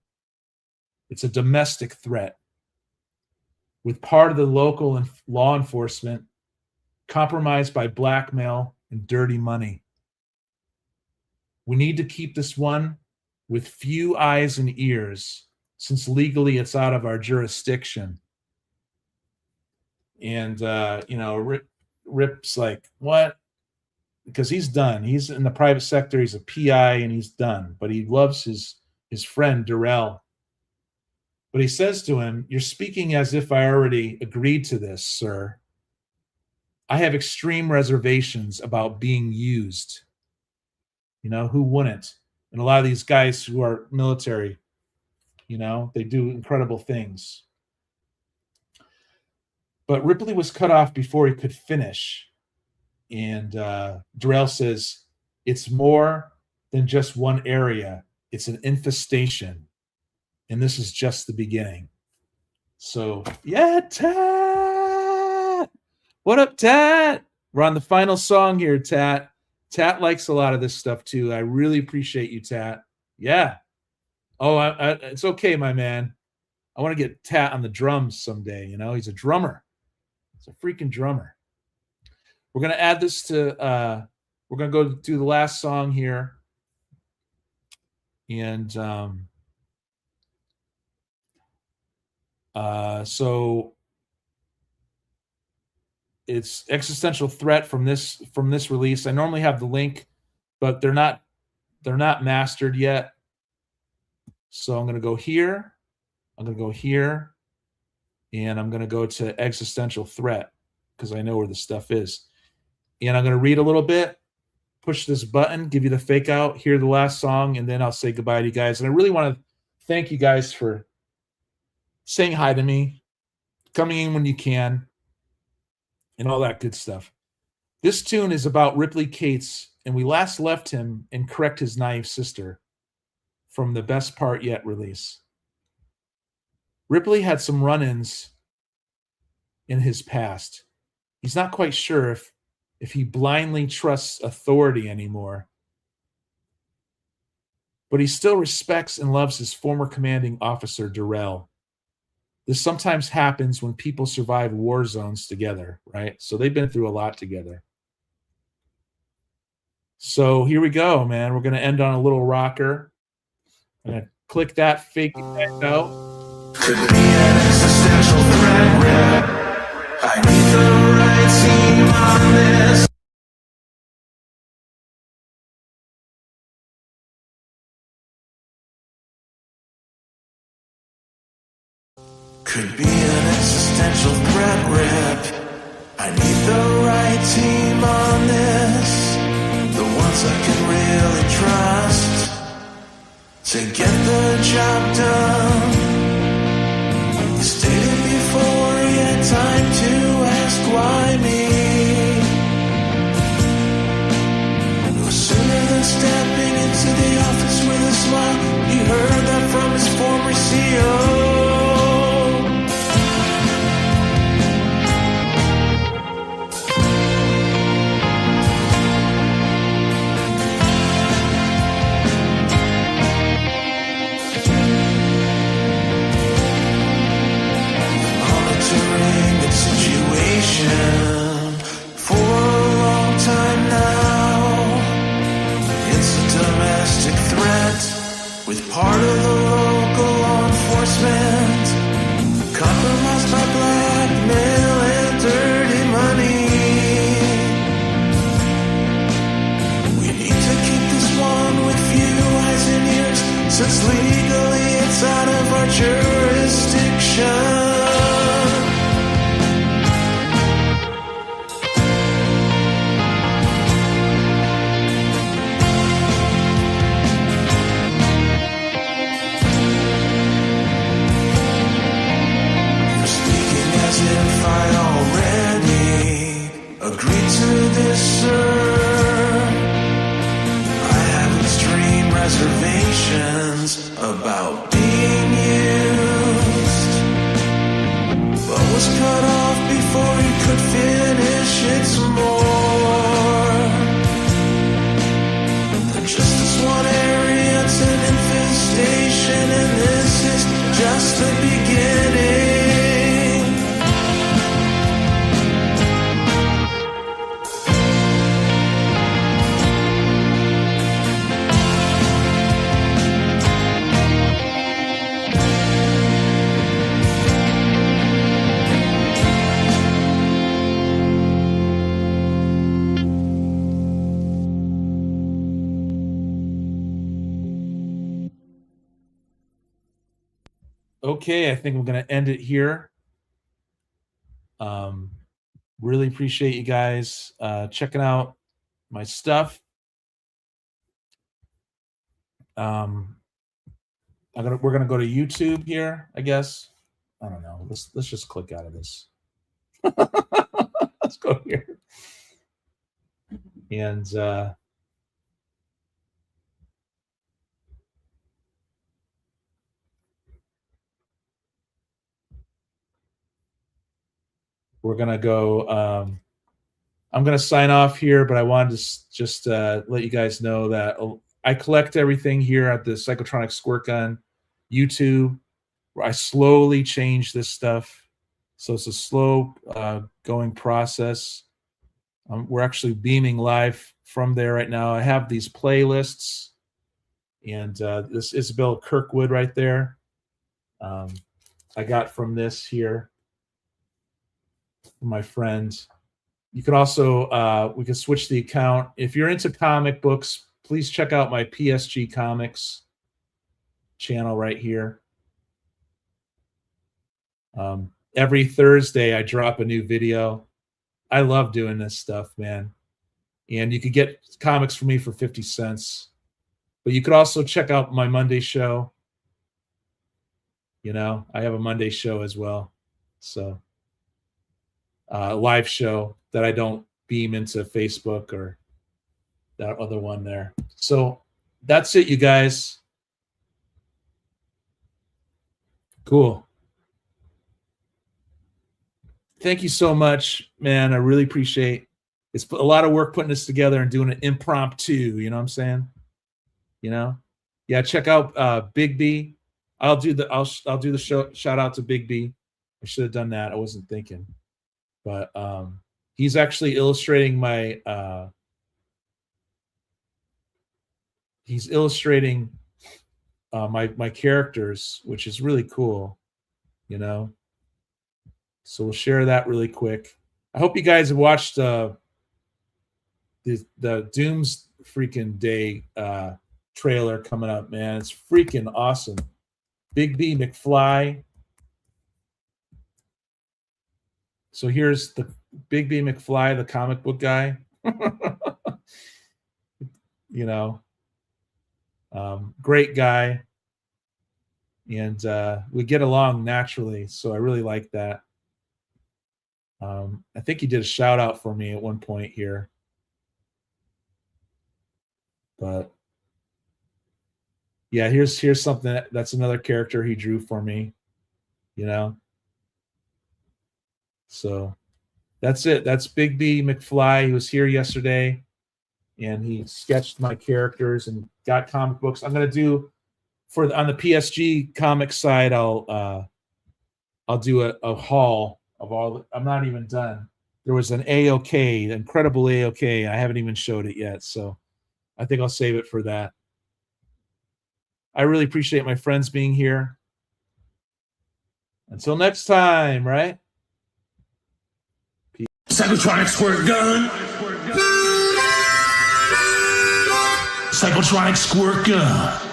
It's a domestic threat with part of the local law enforcement compromised by blackmail and dirty money. We need to keep this one with few eyes and ears, since legally it's out of our jurisdiction. And, Rip's like, what? Because he's done. He's in the private sector. He's a PI and he's done. But he loves his friend, Darrell. But he says to him, you're speaking as if I already agreed to this, sir. I have extreme reservations about being used. Who wouldn't? And a lot of these guys who are military, they do incredible things. But Ripley was cut off before he could finish. And Darrell says, it's more than just one area. It's an infestation. And this is just the beginning. So, yeah, Tat! What up, Tat? We're on the final song here, Tat. Tat likes a lot of this stuff, too. I really appreciate you, Tat. Yeah. Oh, it's okay, my man. I want to get Tat on the drums someday. He's a drummer. He's a freaking drummer. We're going to add this to, we're going to go do the last song here. And so it's Existential Threat from this release. I normally have the link, but they're not mastered yet. So I'm going to go here. I'm going to go here. And I'm going to go to Existential Threat because I know where the stuff is. And I'm going to read a little bit, push this button, give you the fake out, hear the last song, and then I'll say goodbye to you guys. And I really want to thank you guys for saying hi to me, coming in when you can, and all that good stuff. This tune is about Ripley Kates, and we last left him in Correct His Naive Sister from the Best Part Yet release. Ripley had some run-ins in his past. He's not quite sure if he blindly trusts authority anymore. But he still respects and loves his former commanding officer, Darrell. This sometimes happens when people survive war zones together, right? So they've been through a lot together. So here we go, man. We're going to end on a little rocker. I'm going to click that fake effect out. Could be an existential threat, Rip. I need the right team on this. Could be an existential threat, Rip. I need the right team on this. The ones I can really trust to get the job done. You stated before you had time to ask why with part of the local law enforcement, compromised by blackmail and dirty money. We need to keep this one with few eyes and ears, since legally it's out of our jurisdiction. If I already agreed to this, sir, I have extreme reservations about being used, but was cut off before he could finish it some more. Just this one area, it's an infestation, and this is just the beginning. Okay, I think I'm going to end it here. Really appreciate you guys checking out my stuff. We're gonna go to YouTube here, I guess. I don't know. Let's just click out of this. Let's go here. And we're gonna go. I'm gonna sign off here, but I wanted to just let you guys know that I collect everything here at the Psychotronic Squirt Gun YouTube, where I slowly change this stuff. So it's a slow going process. We're actually beaming live from there right now. I have these playlists, and this Isabella Kirkwood right there. I got from this here, from my friend. You can also, we can switch the account. If you're into comic books, please check out my PSG Comics channel right here. Every Thursday, I drop a new video. I love doing this stuff, man. And you could get comics from me for 50 cents. But you could also check out my Monday show. You know, I have a Monday show as well. So, a live show that I don't beam into Facebook or that other one there. So that's it, you guys. Cool. Thank you so much, man. I really appreciate it. It's a lot of work putting this together and doing it impromptu. You know what I'm saying? You know? Yeah, check out Big B. I'll do the show, shout out to Big B. I should have done that. I wasn't thinking. But he's actually illustrating my my characters, which is really cool, you know. So we'll share that really quick. I hope you guys have watched the Doom's freaking Day trailer coming up, man. It's freaking awesome. Big B McFly. So here's the Big B McFly, the comic book guy. You know, great guy. And we get along naturally. So I really like that. I think he did a shout out for me at one point here. But yeah, here's something that's another character he drew for me, you know. So that's it. That's Big B McFly. He was here yesterday, and he sketched my characters and got comic books. I'm gonna do on the PSG comic side. I'll do a haul of all. I'm not even done. There was an AOK, the incredible AOK. I haven't even showed it yet, so I think I'll save it for that. I really appreciate my friends being here. Until next time, right? Psychotronic Squirt Gun. Psychotronic Squirt Gun.